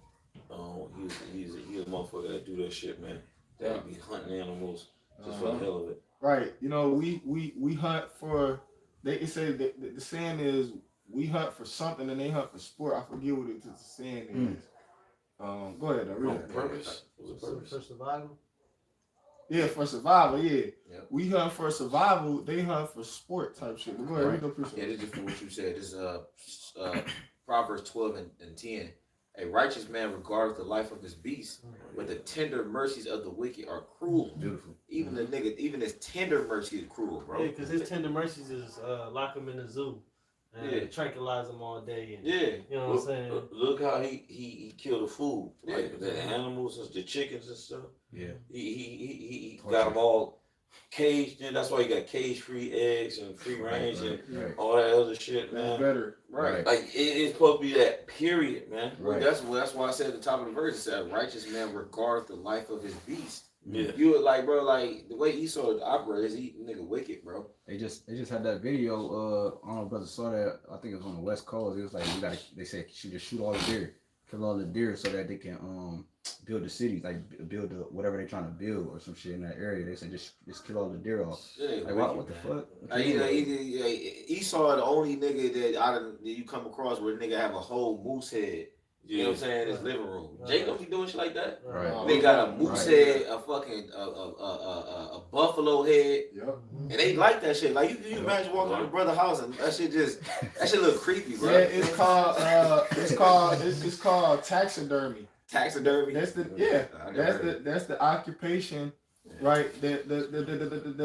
He's a motherfucker that do that shit, man. That be hunting animals just for the hell of it. Right. You know, we hunt for. They say that the saying is we hunt for something and they hunt for sport. I forget what the saying is. Go ahead. Purpose? Was it purpose? For survival? Yeah, for survival, yeah. Yep. We hunt for survival, they hunt for sport type shit. But go ahead, read the precept. Yeah, this is for what you said. This is Proverbs 12 and 10. A righteous man regards the life of his beast, but the tender mercies of the wicked are cruel. Beautiful. Even his tender mercy is cruel, bro. Yeah, because his tender mercies is lock him in the zoo and tranquilize him all day. And, you know what I'm saying? Look how he killed the food, like the animals and the chickens and stuff. Yeah. He got them all caged in. That's why you got cage-free eggs and free range and all that other shit, man. That's better. Right. Like it's supposed to be that period, man. Right. That's why I said at the top of the verse, it said, "Righteous man regards the life of his beast." Yeah. You were like, bro, like the way Esau operates, he nigga wicked, bro. They just had that video. I don't know if brother saw that. I think it was on the West Coast. It was like they said shoot all the deer, kill all the deer so that they can build the cities, like build whatever they're trying to build or some shit in that area. They said just kill all the deer off. Like what the fuck? Esau the only nigga that you come across where a nigga have a whole moose head. You know what I'm saying? In his living room. Jake don't be doing shit like that. Right. They got a moose head, a fucking a buffalo head, and they like that shit. Like you imagine walking to your brother's house and that shit look creepy, bro. Yeah, it's called taxidermy. Taxidermy. That's the occupation, right? That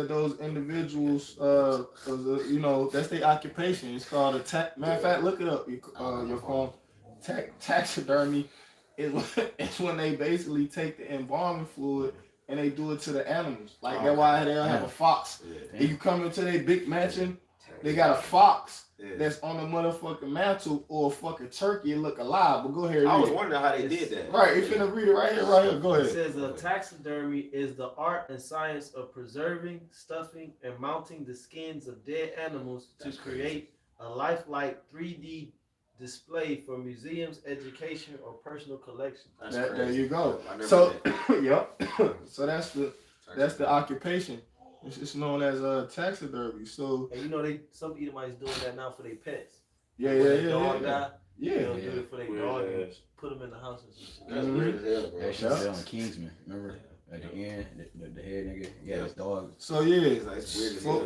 those individuals, you know, that's their occupation. It's called matter of fact, look it up. Your phone. Taxidermy is when they basically take the embalming fluid and they do it to the animals. Like that's why they'll have a fox. If you come into their big mansion they got a fox that's on the motherfucking mantle or a fucking turkey and look alive. But go ahead. I was wondering how they did that. Right, you finna read it right here. Go ahead. It says taxidermy is the art and science of preserving, stuffing, and mounting the skins of dead animals to create a lifelike 3D display for museums, education, or personal collection. There you go. So, yep. So that's the occupation. It's known as taxidermy. So, and you know some Edomites doing that now for their pets. Yeah. They'll do it for their dog and put them in the house and shit. That's weird as hell, bro. That shit said on Kingsman. Remember at the end, the head nigga, his dog. So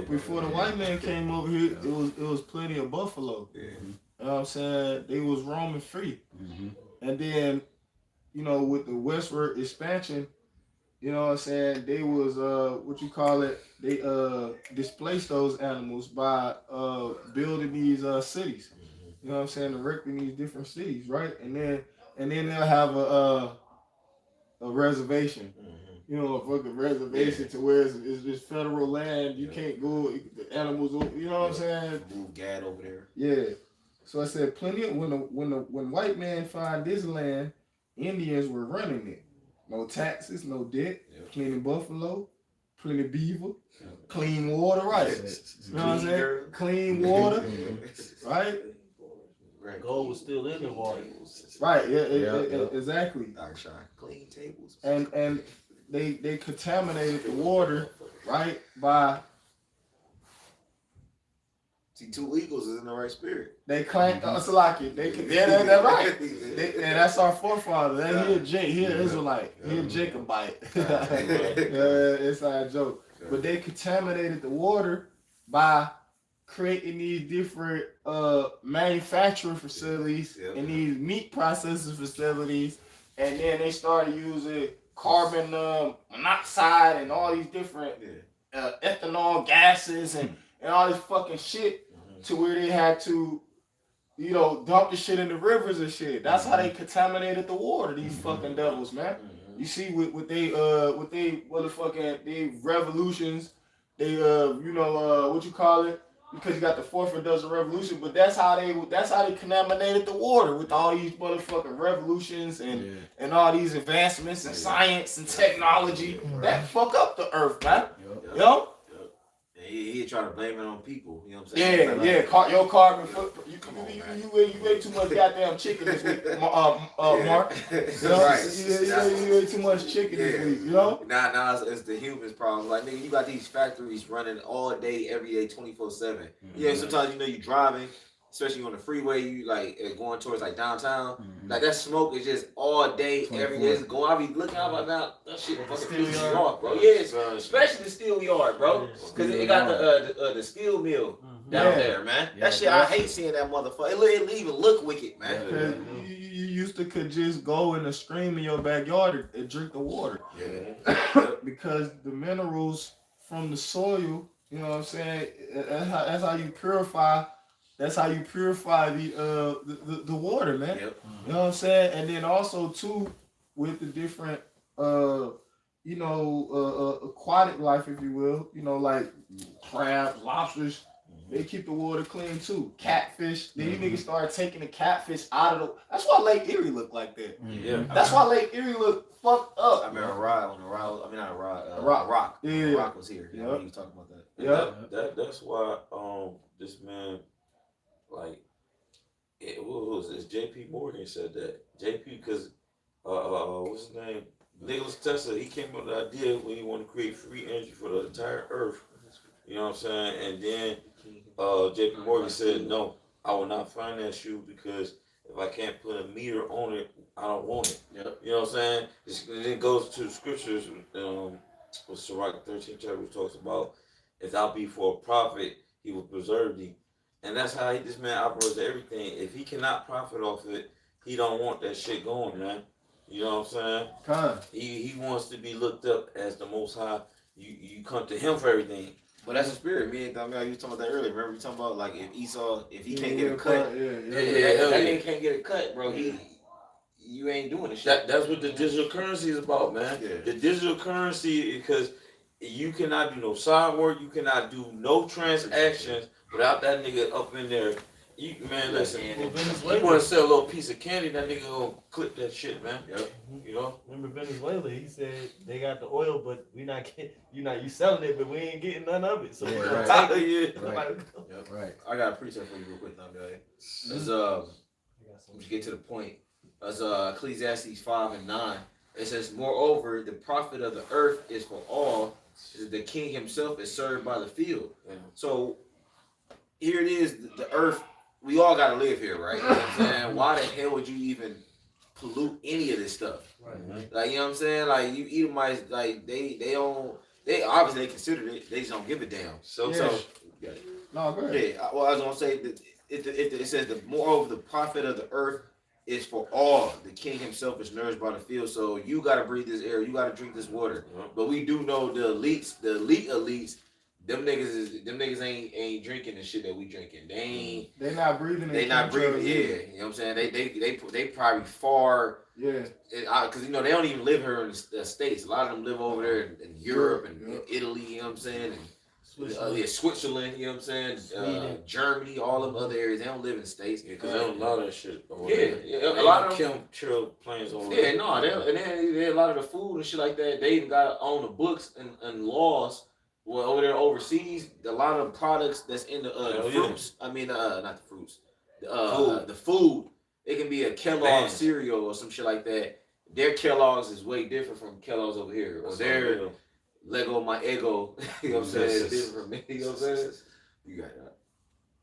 before the white man came over here, it was plenty of buffalo. Yeah. You know what I'm saying? They was roaming free. Mm-hmm. And then, with the westward expansion, you know what I'm saying, they was they displaced those animals by building these cities. You know what I'm saying, erecting these different cities, right? And then they'll have a reservation. A fucking reservation to where it's just federal land. You can't go, the animals, you know what I'm saying? Move Gad over there. Yeah. So I said plenty of, when white man find this land, Indians were running it. No taxes, no debt, plenty buffalo, plenty beaver, clean water, right? You know what I'm saying? Clean water, right? Gold was still in the water. Right, exactly. Clean tables. And they contaminated the water, right, by... See, two eagles is in the right spirit. They claim, that's right. That's our forefather. He an Israelite. He a Jacobite. Inside joke. But they contaminated the water by creating these different manufacturing facilities and these meat processing facilities, and then they started using carbon monoxide and all these different ethanol gases and all this fucking shit to where they had to, dump the shit in the rivers and shit. That's how they contaminated the water. These fucking devils, man. You see, with they motherfucking they revolutions, they because you got the 4th and dozen revolution, but that's how they contaminated the water with all these motherfucking revolutions and all these advancements in science and technology that fuck up the earth, man. Yo. He try to blame it on people. You know what I'm saying? Your carbon footprint. You ate too much goddamn chicken this week, Mark. Right. You ate too much chicken this week. Nah, it's the humans' problem. Like, nigga, you got these factories running all day, every day, 24/7. Yeah, sometimes you driving, especially on the freeway, you like going towards like downtown. Like that smoke is just all day, every day. It's going. I be looking out like that shit fucking pisses me off, bro. Yeah, especially the steel yard, bro, because it got the steel mill down there, man. That shit, I hate seeing that motherfucker. It even look wicked, man. You used to could just go in the stream in your backyard and drink the water. Because the minerals from the soil, you know what I'm saying? That's how you purify. That's how you purify the water, man. You know what I'm saying? And then also too, with the different aquatic life, if you will, like crabs, lobsters, they keep the water clean too. Catfish. Then you niggas started taking the catfish out of the. That's why Lake Erie looked like that. That's why Lake Erie looked fucked up. I remember Rock. Yeah. Rock was here. Yeah, he was talking about that. That's why this man. Like, what was this? J.P. Morgan said that. J.P. because, what's his name? Nicholas Tesla, he came up with the idea when he wanted to create free energy for the entire earth. You know what I'm saying? And then J.P. Morgan said, no, I will not finance you because if I can't put a meter on it, I don't want it. You know what I'm saying? And it goes to scriptures, with Sirach 13 chapter, which talks about, if thou be for a profit, he will preserve thee. And that's how this man operates everything. If he cannot profit off it, he don't want that shit going, man. You know what I'm saying? He wants to be looked up as the Most High. You come to him for everything. But that's the spirit. Me and Damian, you were talking about that earlier. Remember we talking about like if Esau, if he can't get a cut, that nigga can't get a cut, bro. You ain't doing the shit. That's what the digital currency is about, man. The digital currency, because you cannot do no side work, you cannot do no transactions Without that nigga up in there, man, listen, Well, you Venezuela. want to sell a little piece of candy, that nigga gonna clip that shit, man. Yep. You know? Remember Venezuela? He said they got the oil, but we not get you selling it, but we ain't getting none of it. So Yeah, we gonna right. take it. Yeah. Somebody- Yep. Right. I got a precept for you real quick now, guys. Let's let's get to the point. As Ecclesiastes 5:9, it says, "Moreover, the profit of the earth is for all. The king himself is served by the field." Yeah. So here it is, the earth. We all gotta live here, right? You know what I'm saying? Why the hell would you even pollute any of this stuff? Right. Like, you know what I'm saying? Like, you Edomites, like they obviously they considered it. They just don't give a damn. So, Yeah. Yeah. No, go ahead. Yeah, well, I was gonna say that it says the moreover the profit of the earth is for all. The king himself is nourished by the field. So you gotta breathe this air. You gotta drink this water. But we do know the elite elites. Them niggas ain't drinking the shit that we drinking. They not breathing. They not breathing. Yeah, you know what I'm saying. They probably far. Yeah. Because they don't even live here in the States. A lot of them live over there in Europe and Yeah. Italy. You know what I'm saying. And Switzerland. Switzerland, you know what I'm saying? Sweden. Germany, all them other areas, they don't live in the States. Yeah, because they don't allow that shit over Yeah, there. yeah, They a lot of don't kill planes over Yeah, there. no, they a lot of the food and shit like that, they even got on the books and laws. Well, over there overseas, a lot of products that's in the Hell yeah. fruits. I mean, not the fruits. Food. The food. It can be a Kellogg Man. cereal or some shit like that. Their Kellogg's is way different from Kellogg's over here. Or So, their yeah. Lego My Ego, you know what I'm saying? Yes. It's different from me, you know what I'm saying? You got that.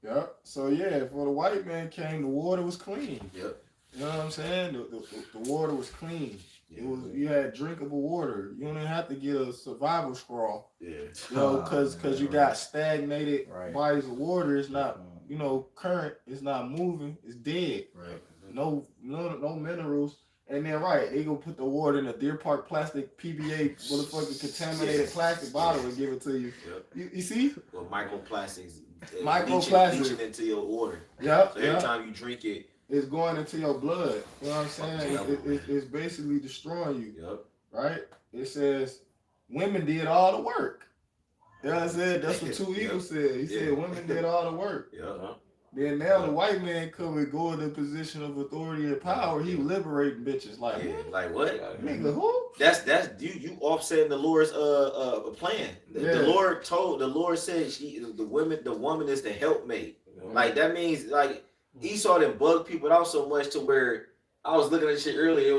Yeah. So yeah, for the white man came, the water was clean. Yep. You know what I'm saying? The water was clean. It was, you had drinkable water. You don't even have to get a survival straw. Yeah. You know, because you got stagnated Right. bodies of water. It's not, you know, current. It's not moving. It's dead. Right. No minerals. And then they gonna put the water in a Deer Park plastic PBA motherfucking contaminated plastic bottle and give it to you. Yep. You see? Well, microplastics. Microplastics. Leaching into your water. Yep. So every time you drink it. It's going into your blood. You know what I'm saying? Yeah. It's basically destroying you. Yep. Right? It says women did all the work. You know what I'm saying? That's what Two Yeah. Eagles said. He said women did all the work. Yep. Then now the white man come and go in a position of authority and power. He liberating bitches like, Yeah. Like what? nigga, who? That's you offsetting the Lord's plan. Yeah. The Lord said the woman is the helpmate. Like that means like Esau didn't bug people out so much to where I was looking at shit earlier.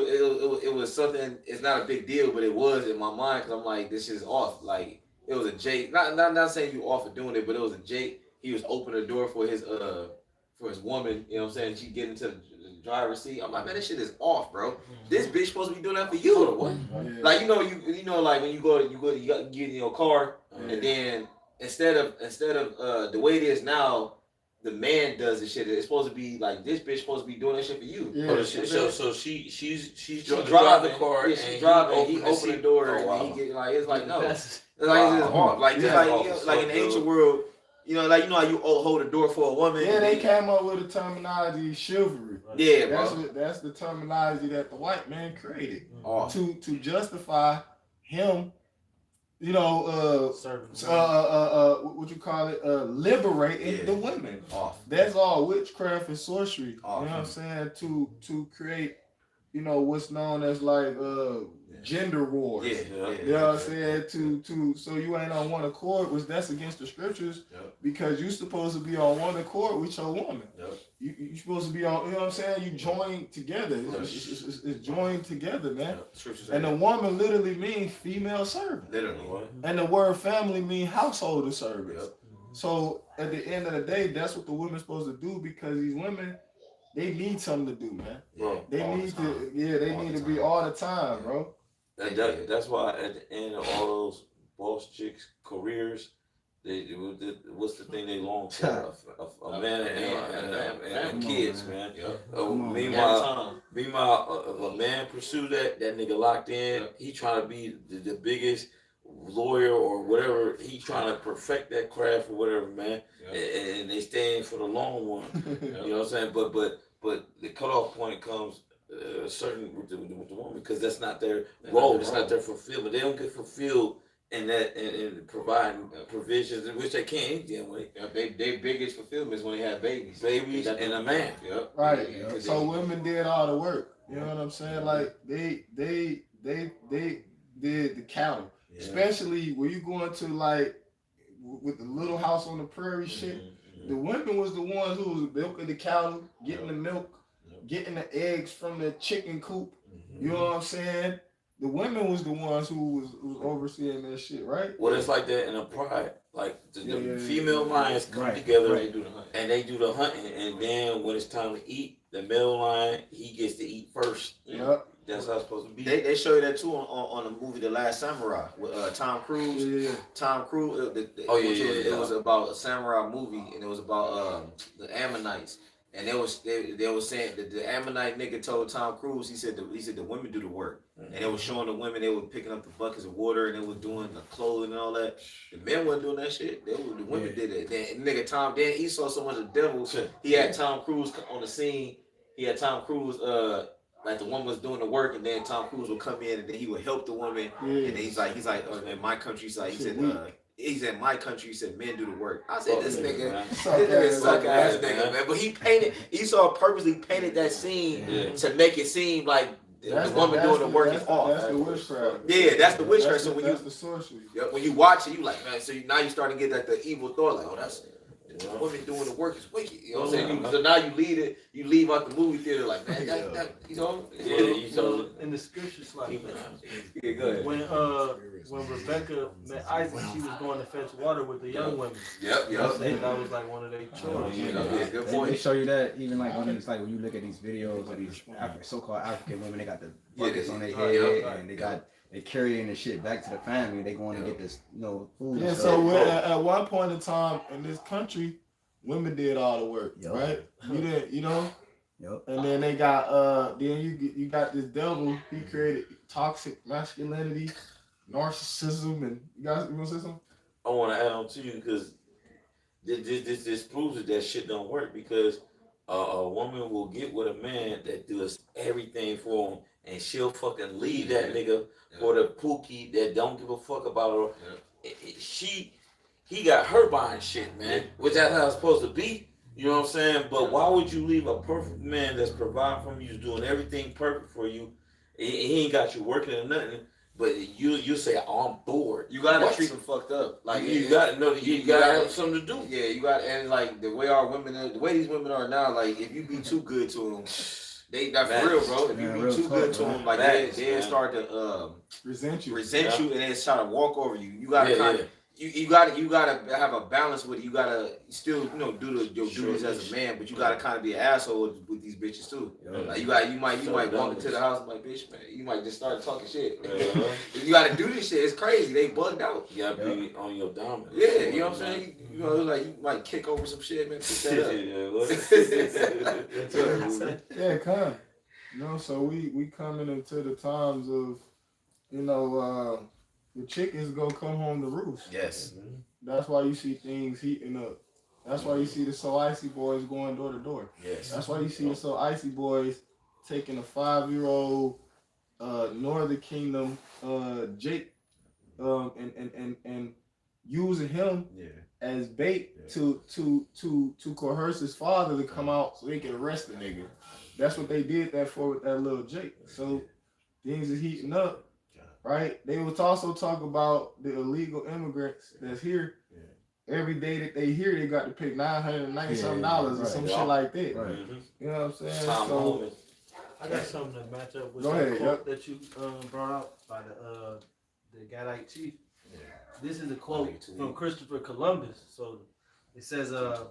It was something. It's not a big deal, but it was in my mind because I'm like, this is off. Like it was a Jake. Not saying you off for doing it, but it was a Jake. He was opening the door for his woman. You know what I'm saying? She get into the driver's seat. I'm like, man, this shit is off, bro. This bitch supposed to be doing that for you or what? Yeah. Like you know, like when you get in your car, and then instead of the way it is now, the man does the shit. It's supposed to be like this bitch supposed to be doing that shit for you. Yeah. So she's She driving driving the car. Yeah, she's driving. He open the door and he get like it's like no. It's like it's off. Like just like in the ancient world, you know how you hold a door for a woman. Yeah, they came up with the terminology chivalry. Yeah, bro. That's the terminology that the white man created Off. to justify him, you know, what you call it, liberating the women. Off. That's all witchcraft and sorcery. Off. You know what I'm saying? To create, you know, what's known as like gender wars. Yeah. You know what I'm saying? To so you ain't on one accord, which that's against the scriptures, Yep. because you supposed to be on one accord with your woman. Yep. You supposed to be on, you know what I'm saying? You join together. It's joined together, man. Scriptures And the woman literally means female servant. literally. And the word family means household of servants. Yep. So at the end of the day, that's what the women's supposed to do, because these women, they need something to do, man. Bro, They all need the time. they All need the to be time. all the time, bro. that's why at the end of all those boss chicks' careers, what's the thing they long for? A man and kids, man. Meanwhile, if a man pursue that nigga locked in, he trying to be the biggest lawyer or whatever. He trying to perfect that craft or whatever, man. And they staying for the long one. You know what I'm saying? But the cutoff point comes certain with the woman, because that's not their role. It's not their fulfillment. They don't get fulfilled and providing provisions in which they can't any damn way. They biggest fulfillment is when they have babies. Babies They got and the- a man. Yep. Right. Yeah. So women did all the work. You know what I'm saying? Like they did the cattle. Yeah. Especially when you go into like with the Little House on the Prairie shit. The women was the ones who was milking the cattle, getting the milk, getting the eggs from the chicken coop. You know what I'm saying? The women was the ones who was overseeing that shit, right? Well, it's like that in a pride. Like the Yeah. female lions come Right. together They do the hunt. and they do the hunting, and then when it's time to eat, the male lion he gets to eat first. Yep. That's how it's supposed to be. They show you that too on the movie The Last Samurai with Tom Cruise. Yeah. Tom Cruise. It was about a samurai movie, and it was about the Ammonites. And they was saying that the Ammonite nigga told Tom Cruise, he said the women do the work. And they was showing the women, they were picking up the buckets of water, and they was doing the clothing and all that. The men wasn't doing that shit. The women did it. Then nigga Tom, then he saw so much of the devil. He had Tom Cruise on the scene. He had Tom Cruise like the woman was doing the work, and then Tom Cruise would come in, and then he would help the woman. Yeah. And then he's like, in my country, he said, my country, he said, men do the work. I said, this nigga, suck ass nigga, man. But Esau purposely painted that scene to make it seem like the woman doing the work is off. That's the witchcraft. Yeah, that's the witchcraft. So that's the sorcery. when you watch it, you like, man. So now you start to get like the evil thought, like, oh, that's the woman doing the work is wicked. You know what I'm saying? So now you leave out the movie theater like, man, that you know. So in the scriptures, like Yeah, go ahead. when Rebecca met Isaac, she was going to fetch water with the young women. Yep. That was like one of their chores. Good They point. show you that even like when it's like when you look at these videos of these so-called African women, they got the buckets on their head and they carrying the shit back to the family. They going to get this food. Yeah, and so stuff. at one point in time in this country, women did all the work, Yep. right? You did, Yep. And then they got then you got this devil. He created toxic masculinity, narcissism, and you wanna say something? I want to add on to you because this proves that shit don't work because a woman will get with a man that does everything for him and she'll fucking leave that nigga for the pookie that don't give a fuck about her. He got her buying shit, man, which that's how it's supposed to be. You know what I'm saying? But why would you leave a perfect man that's providing for you, doing everything perfect for you? He ain't got you working or nothing. But you say, oh, I'm bored. You gotta What? treat them fucked up. Like you gotta know that you gotta have something to do. Yeah, you got, and like the way these women are now, like if you be too good to them, they not for real, bro. If you be too good to them, like they start to Resent you, you, and then try to walk over you. You gotta kind of. You gotta have a balance with it. You gotta still do your duties as a man, but you gotta kind of be an asshole with these bitches too. Like you might walk into the house and like, bitch, man, you might just start talking shit. You gotta do this shit. It's crazy. They bugged out. You gotta be on your dominance. Yeah, you know what I'm saying. Like you might kick over some shit, man. Pick that up. Yeah, come. So we coming into the times of the chickens go come home to roost. Yes. That's why you see things heating up. That's why you see the So Icy boys going door to door. Yes. That's why you see the So Icy boys taking a 5-year-old Northern Kingdom Jake and using him as bait to coerce his father to come out so they can arrest the nigga. That's what they did that for with that little Jake. So things is heating up. Right? They was also talk about the illegal immigrants that's here. Every day that they here, they got to pay $990 or some shit like that. Right. You know what I'm saying? So I got something to match up with Go that ahead, quote that you brought out by the Gadite chief. This is a quote from Christopher Columbus. So it says, no,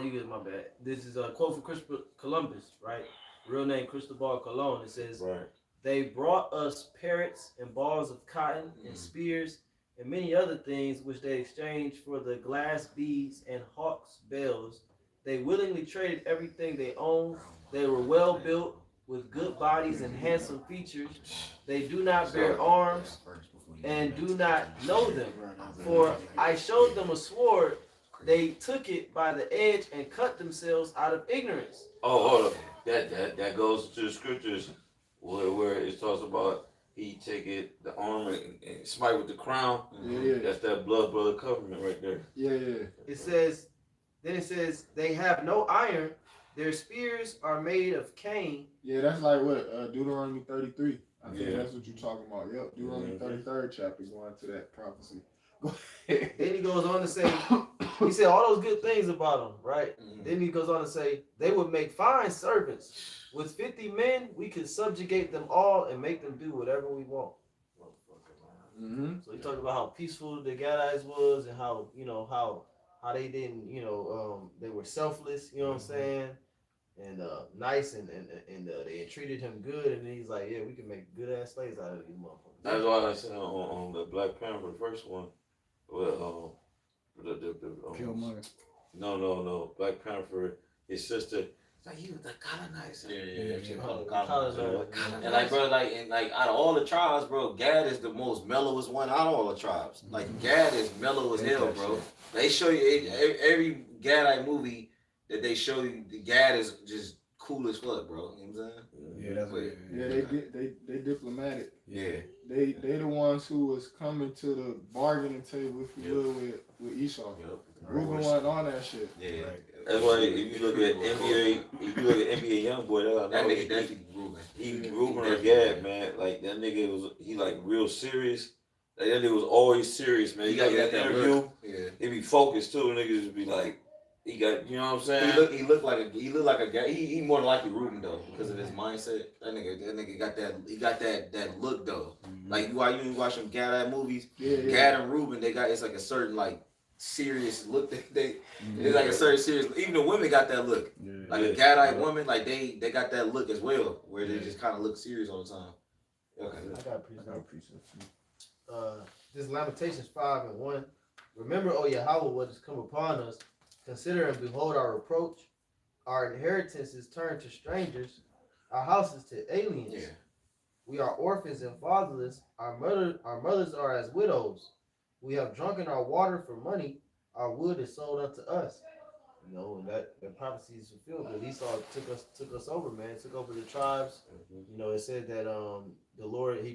you get my bad. This is a quote from Christopher Columbus, right? Real name Cristobal Colon. It says, they brought us parrots and balls of cotton and spears and many other things which they exchanged for the glass beads and hawks' bells. They willingly traded everything they owned. They were well built with good bodies and handsome features. They do not bear arms and do not know them. For I showed them a sword. They took it by the edge and cut themselves out of ignorance. Oh, hold up. That goes to the scriptures where it talks about he take it, the armor, and smite with the crown. Yeah. That's that blood brother covenant right there. Yeah. It says, they have no iron. Their spears are made of cane. Yeah, that's like what Deuteronomy 33. I think Yeah. that's what you're talking about. Yep, Deuteronomy 33rd chapter going to that prophecy. Then he goes on to say, he said all those good things about them, right? Then he goes on to say, they would make fine servants. With 50 men, we could subjugate them all and make them do whatever we want. Mm-hmm. So he talked about how peaceful the Gadites was and how, how they didn't, they were selfless, you know what I'm saying? And nice and they treated him good, and then he's like, yeah, we can make good ass slaves out of these motherfuckers. That's why I said on the Black Panther, the first one, well, Killmonger. No, Black Panther, his sister, like he was the colonizer. And like, bro, like out of all the tribes, bro, Gad is the most mellowest one out of all the tribes. Like Gad is mellow as hell, bro. They show you every Gadite movie that they show you, the Gad is just cool as fuck, bro. You know what I'm saying? Yeah, that's weird. Yeah, they diplomatic. Yeah. They the ones who was coming to the bargaining table, if you will, with Esau. Reuben wanted all that shit. Yeah. Right. That's why if you look at NBA YoungBoy, That nigga definitely Reuben. He Reuben or Gad, man. Like that nigga he like real serious. Like that nigga was always serious, man. He You got got that interview. look. Yeah. He be focused too. Niggas just be like, he got, you know what I'm saying? He looked like a guy. He more than likely Reuben though, because of his mindset. That nigga got that look though. Like why you watch them Gadite movies, Gad and Reuben, it's like a certain like serious look that it's like a certain serious. Even the women got that look. Yeah. Like a Gadite woman, like they got that look as well, where they just kind of look serious all the time. Okay. I got a precept. This Lamentations 5:1. Remember, O Yahweh, what has come upon us. Consider and behold our reproach. Our inheritance is turned to strangers, our houses to aliens. Yeah. We are orphans and fatherless. Our mothers are as widows. We have drunken our water for money. Our wood is sold unto us. You know, and that prophecy is fulfilled. But Esau took us over, man. Took over the tribes. You know, it said that the Lord when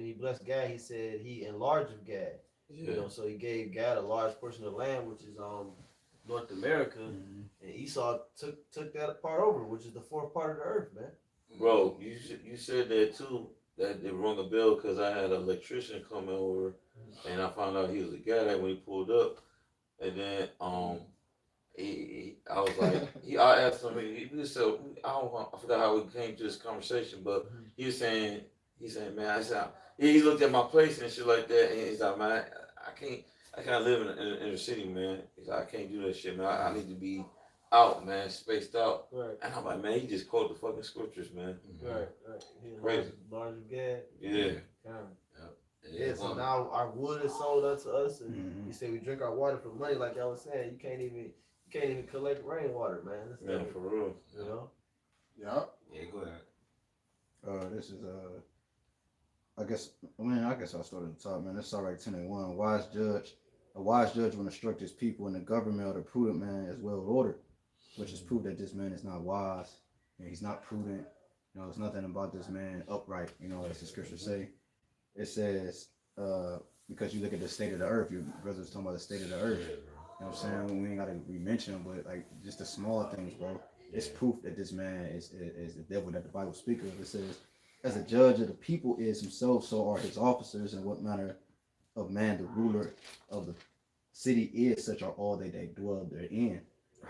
he blessed Gad, he said he enlarged Gad. Yeah. You know, so he gave Gad a large portion of land, which is North America, and Esau took that part over, which is the fourth part of the earth, man. Bro, you said that too. That it rung a bell because I had an electrician come over, and I found out he was a guy that when he pulled up, and then I was like, I asked him, he said, I forgot how we came to this conversation, but he saying, man, I said, he looked at my place and shit like that, and he's like, man, I can't live in the city, man. He's like, I can't do that shit, man. I need to be out, man, spaced out. Right. And I'm like, man, he just quote the fucking scriptures, man. Right. He Crazy. Large Gad. Yeah. Yeah, so now our wood is sold unto us, and he said we drink our water for money, like y'all was saying. You can't even collect rainwater, man. Yeah, for real. You know? Yeah. Yeah, go ahead. This is I guess I'll start at the top, man. That's all right. 10:1. A wise judge will instruct his people, and the government or the prudent man is well ordered, which is proof that this man is not wise and he's not prudent. You know, there's nothing about this man upright. You know, as the scriptures say. It says, because you look at the state of the earth, your brother's talking about the state of the earth. You know what I'm saying? We ain't gotta re-mention them, but like just the small things, bro. It's proof that this man is the devil that the Bible speaks of. It says, as a judge of the people is himself, so are his officers, and what manner of man the ruler of the city is, such are all they that dwell therein.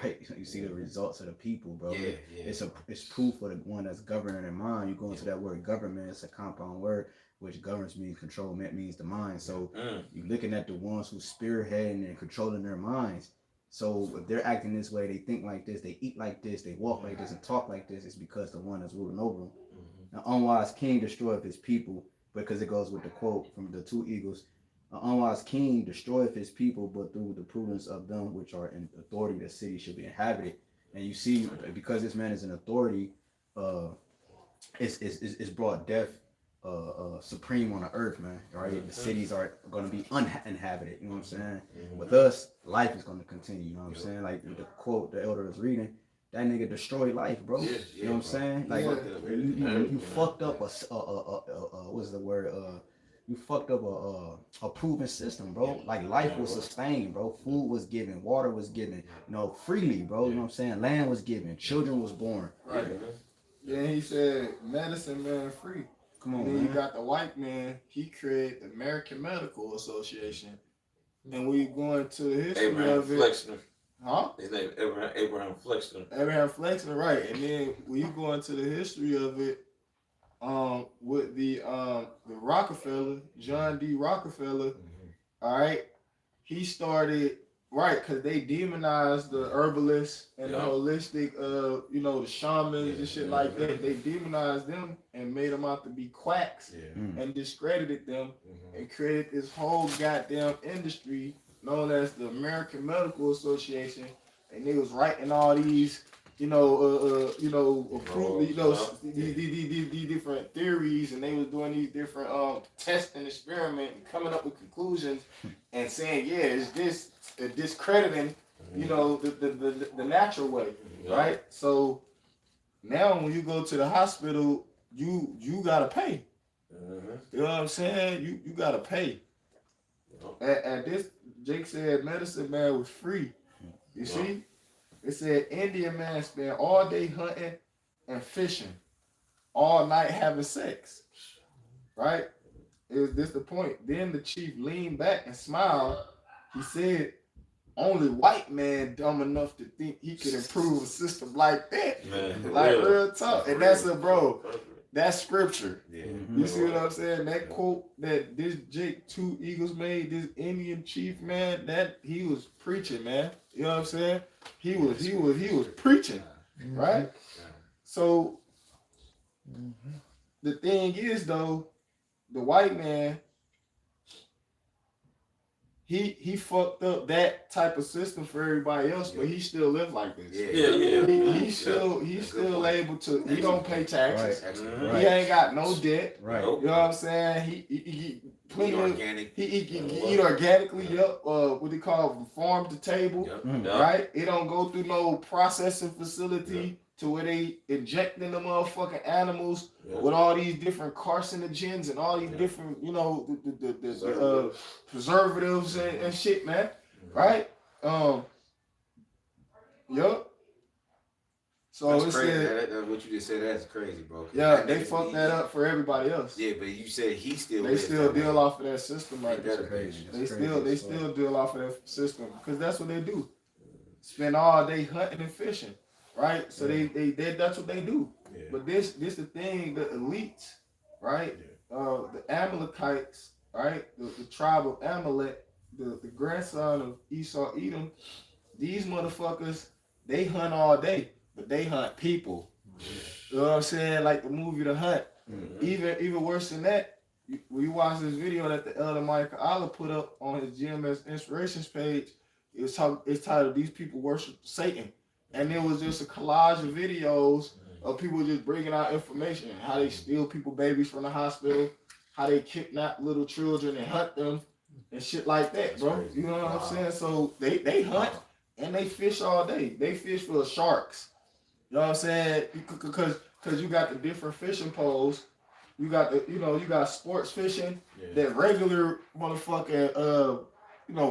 Right? You see the results of the people, bro. Yeah. It's proof of the one that's governing their mind. You go into that word government, it's a compound word, which governs means control, means the mind. So you're looking at the ones who spearheading and controlling their minds. So if they're acting this way, they think like this, they eat like this, they walk like this, and talk like this, it's because the one that's ruling over them. An unwise king destroyeth his people, because it goes with the quote from the two eagles. An unwise king destroyeth his people, but through the prudence of them which are in authority, the city should be inhabited. And you see, because this man is in authority, it's brought death supreme on the earth, man. Right? The cities are going to be uninhabited. You know what I'm saying? With us, life is going to continue. You know what I'm saying? Like the quote the elder is reading, that nigga destroyed life, bro. Yeah, You know what I'm saying? Like Yeah. you fucked up what's the word? You fucked up a proven system, bro. Like life was sustained, bro. Food was given, water was given, freely, bro. You know what I'm saying? Land was given, children was born. Right. Then he said medicine man free. Come on, and then man. you got the white man, he created the American Medical Association. And we go into the history Abraham of it. Flexner. Huh? His name Abraham Flexner. Abraham Flexner, right. And then when you go into the history of it, with the Rockefeller, John D. Rockefeller, all right, he started right because they demonized the herbalists and the holistic, the shamans and shit like that. They demonized them and made them out to be quacks and discredited them and created this whole goddamn industry known as the American Medical Association. And they was writing all these these different theories, and they was doing these different tests and experiment and coming up with conclusions and saying, yeah, it's this discrediting, the natural way, right? So now when you go to the hospital, you gotta pay. You know what I'm saying? You gotta pay. At this, Jake said medicine man was free. You see? It said Indian man spent all day hunting and fishing, all night having sex. Right? Is this the point? Then the chief leaned back and smiled. He said, only white man dumb enough to think he could improve a system like that. Man, like real talk. And that's that's scripture. Yeah. You see what I'm saying? That quote that this Jake Two Eagles made, this Indian chief, man, that he was preaching, man. You know what I'm saying? He was preaching, right? So the thing is though, the white man, he fucked up that type of system for everybody else, but he still lives like this. He's still able to. He don't pay taxes. Right. He ain't got no debt. Right. You know what I'm saying? He plenty of organic. He eat organically. Yep. What they call from farm to table. Right. It don't go through no processing facility to where they injecting the motherfucking animals with all these different carcinogens and all these different, the preservatives and shit, man. Right? Yup. So That's crazy. What you just said, that's crazy, bro. Yeah, they fucked that up for everybody else. Yeah, but you said he still. They still deal off of that system right there. That's crazy. They still deal off of that system because that's what they do. Spend all day hunting and fishing, right? So they that's what they do. Yeah. But this the thing, the elites, right? The Amalekites, right? The tribe of Amalek, the grandson of Esau, Edom. These motherfuckers, they hunt all day. But they hunt people. You know what I'm saying? Like the movie The Hunt. Even worse than that, when you watch this video that the elder Michael Allah put up on his GMS Inspirations page, it's titled "These People Worship Satan," and it was just a collage of videos of people just bringing out information, how they steal people babies from the hospital, how they kidnap little children and hunt them, and shit like that, bro. You know what I'm saying? So they hunt and they fish all day. They fish for sharks. You know what I'm saying? Because you got the different fishing poles. You got you got sports fishing that regular motherfucking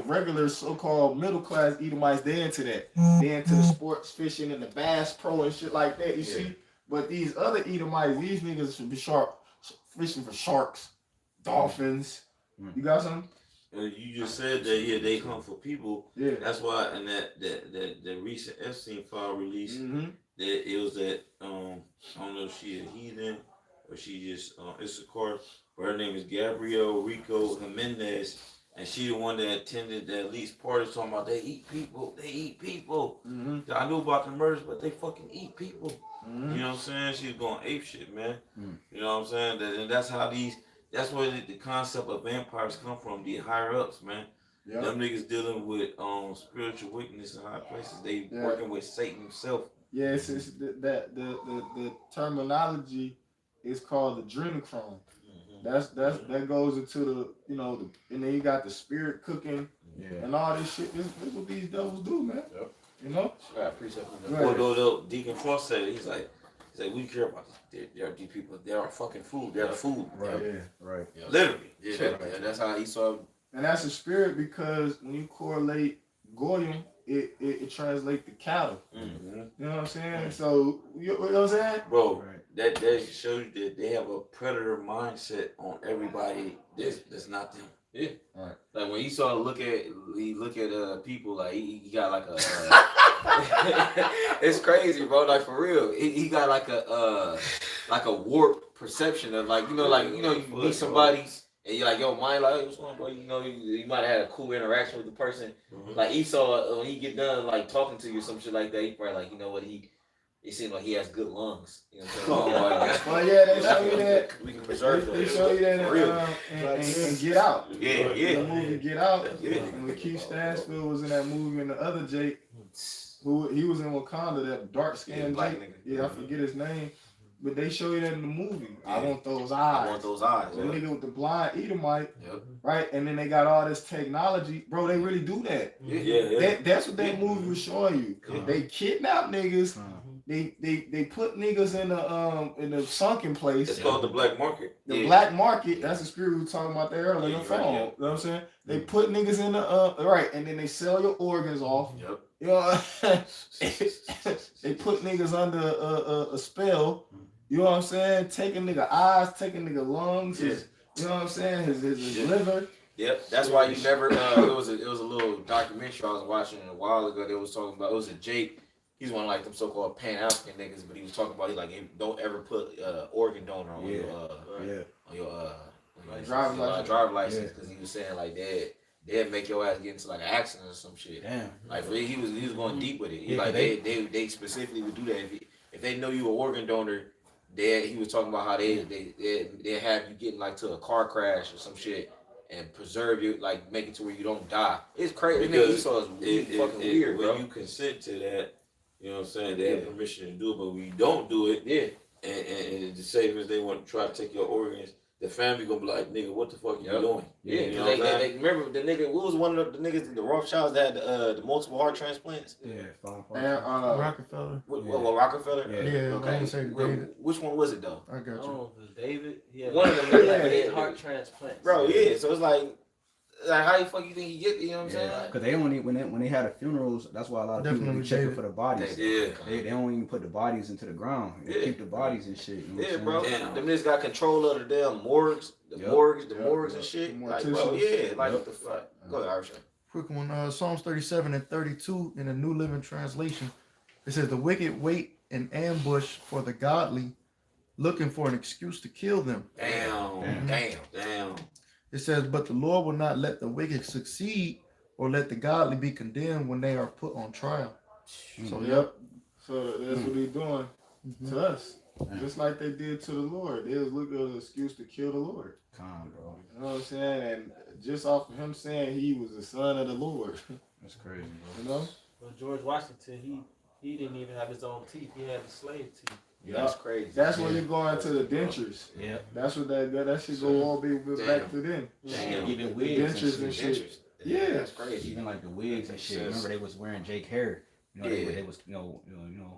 regular so-called middle class Edomites, they into that. They into the sports fishing and the Bass Pro and shit like that, you see? But these other Edomites, these niggas should be fishing for sharks, dolphins. You got something? You just said that they hunt for people. Yeah. That's why in that recent Epstein file release, that it was that I don't know if she a heathen or she just Issachar, but her name is Gabrielle Rico Jimenez, and she the one that attended that least party talking about they eat people. I knew about the murders, but they fucking eat people. You know what I'm saying? She's going ape shit, man. You know what I'm saying? And that's how that's where the concept of vampires come from, the higher ups, man. Yep. Them niggas dealing with spiritual weakness in high places. They working with Satan himself. Yeah, it's the terminology is called adrenochrome. That goes into and then you got the spirit cooking and all this shit. This what these devils do, man. Yep. You know? Right, precept. Right. Well, though, Deacon Frost said it. He's like, we care about these people. They are fucking food. They're food. Right. Yeah. Right. Yeah. Literally. Yeah, that's how Esau. And that's a spirit because when you correlate Goyim, it translates to cattle. Mm-hmm. You know what I'm saying? So, you know what I'm saying? Bro, that shows you that they have a predator mindset on everybody that's not them. Yeah. Right. Like when Esau look at people like he got like a it's crazy, bro. Like for real, he got like a warped perception of like you meet somebody and you're like yo mind like hey, what's going on, bro? You might have had a cool interaction with the person. Mm-hmm. Like Esau when he get done like talking to you or some shit like that, he probably like you know what it seems like he has good lungs. You know what I'm saying? Oh my God. Well, yeah, they show you that. We can preserve They that. show you that For real. and Get Out. Yeah. The movie Get Out. Yeah. And when Keith Stansfield was in that movie and the other Jake, who he was in Wakanda, that dark skinned black Jake. nigga. Yeah, I forget his name. But they show you that in the movie. Yeah. I want those eyes. I want those eyes. The nigga with the blind Edomite, Yep. right? And then they got all this technology. Bro, they really do that. Yeah. That's what that movie was showing you. They kidnap niggas. They put niggas in the sunken place. It's called the black market. The black market, that's the spirit we were talking about there earlier on the phone. Right, You know what I'm saying? They put niggas in the right, and then they sell your organs off. Yep. You know, they put niggas under a spell. You know what I'm saying? Taking nigga eyes, taking nigga lungs. Yeah. You know what I'm saying? His liver. Yep, that's why you never. It was a little documentary I was watching a while ago. They was talking about it was a Jake. He's one of like them so-called Pan-African niggas, but he was talking about he like don't ever put organ donor on your driver's license because he was saying like they'd make your ass get into like an accident or some shit. Damn. Like really, he was going deep with it. He Yeah, like they specifically would do that if they know you an organ donor. He was talking about how they have you getting like to a car crash or some shit and preserve you, like make it to where you don't die. It's crazy. Because it's fucking weird, bro. When you consent to that, you know what I'm saying? They have permission to do it, but when you don't do it, and the same as they want to try to take your organs, the family gonna be like, nigga, what the fuck you doing? Yeah, you know they remember the nigga. What was one of the niggas? The Rothschilds that had the multiple heart transplants. Yeah. And Rockefeller. What Rockefeller? Yeah. Yeah, Okay. I would say David. Which one was it though? I got you. Oh, David? Yeah. One of them. Like Yeah. 8 heart transplants. Bro, yeah. So it's like how the fuck you think he get? You know what I'm saying? Because they only when they had the funerals, that's why a lot of people Definitely be checking David. for the bodies. Yeah. They don't even put the bodies into the ground. They Yeah. keep the bodies and shit. You know Yeah, what bro. I'm saying? Damn. Them niggas got control of the damn morgues, the Yep. morgues Yep. and shit. The Like, bro, morticians. yeah, like Yep. what the fuck? Go ahead, Irish. Quick one. Psalms 37 and 32 in the New Living Translation. It says, "The wicked wait in ambush for the godly, looking for an excuse to kill them." Damn. It says, "But the Lord will not let the wicked succeed or let the godly be condemned when they are put on trial." So yep. So that's what they're doing to us. Just like they did to the Lord. They was looking for an excuse to kill the Lord. Calm, bro. You know what I'm saying? And just off of him saying he was the son of the Lord. That's crazy, bro. You know? Well, George Washington, he didn't even have his own teeth. He had the slave teeth. Yeah. That's crazy. That's when you go into the dentures. Yeah. That's what that should go all be back to them. Damn. Even The wigs dentures and shit. Yeah. That's crazy. Even like the wigs and shit. Remember they was wearing Jake hair. You know, they was you know.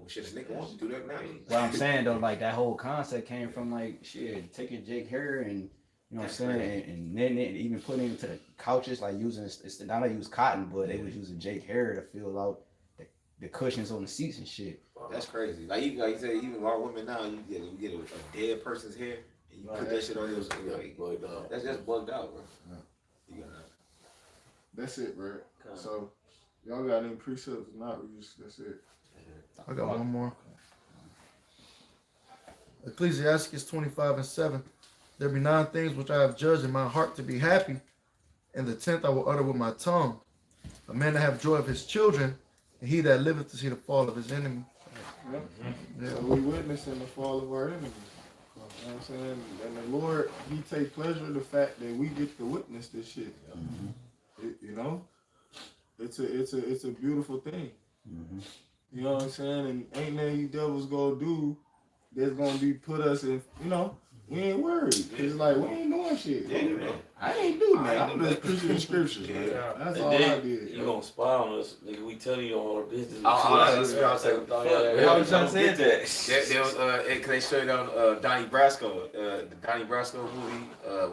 Shit, this nigga wants to do that now. What I'm saying though, like that whole concept came from like shit, taking Jake hair and you know what I'm saying, and then even putting it into the couches, like using it's not they use cotton, but they was using Jake hair to fill out the cushions on the seats and shit. That's crazy. Like you said, even our women now, you get a dead person's hair and you put that shit on your like, that's just bugged out, bro. Yeah. You gotta, That's it, bro. So y'all got any precepts? Not we just that's it. I got one more. Ecclesiastes 25 and 7. "There be 9 things which I have judged in my heart to be happy, and the 10th I will utter with my tongue. A man to have joy of his children, and he that liveth to see the fall of his enemy." Yep. Yeah. So we witnessing the fall of our enemies. You know what I'm saying? And the Lord, he take pleasure in the fact that we get to witness this shit. You know? It's a beautiful thing. You know what I'm saying? And ain't nothing you devils gonna do that's gonna be put us in, you know, We ain't worried. It's like we ain't doing shit. Yeah, man. I ain't doing that. I'm just preaching the scriptures. Man. Yeah. That's And all I then did. you gonna spy on us, nigga. We telling you all our business. That's what I was saying. I was trying to say that. There was cause they showed on Donnie Brasco, the Donnie Brasco movie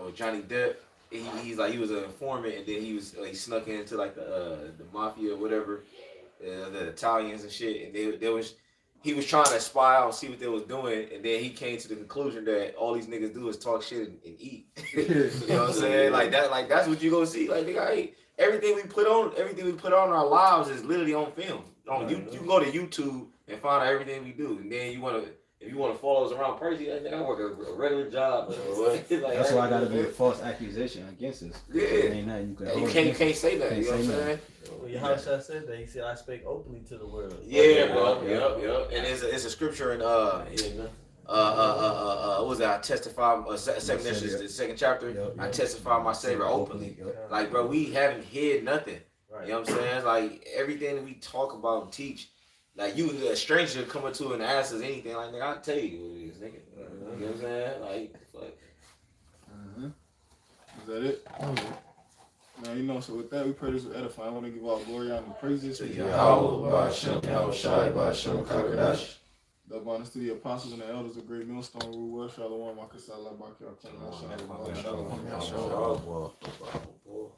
with Johnny Depp. He's like he was an informant, and then he snuck into like the mafia or whatever, the Italians and shit, and he was trying to spy out and see what they was doing, and then he came to the conclusion that all these niggas do is talk shit and eat. You know what I'm saying? Like that's what you gonna see. Like nigga, everything we put on our lives is literally on film. You can go to YouTube and find out everything we do, and then if you want to follow us around personally, I work a regular job. Like, that's why I gotta be a false accusation against us. Yeah, ain't nothing you can't say that. You know what I'm saying? Well, Yahushua said that. He said, "I spake openly to the world." Yeah, bro. Yep. And it's a scripture in what was that? I testify. The second chapter. Yep. I testify my Savior openly. Like, bro, we haven't hid nothing. Right. You know what I'm saying? Like everything that we talk about and teach. Like you, a stranger coming to and ask us anything, like nigga, I'll tell you what it is, nigga. You know what I'm saying? Like. Is that it? Now, you know, so with that, we pray this will edify. I want to give all glory, honor, and praises to Yahweh, Ba'Shem, Yahushai, Ba'Shem, Kakadash. Double honors to the apostles and the elders of Great Millstone, Rule Well, Shalom, Makasala, Bakia, Shalom, Shalom, Shalom. Shalom.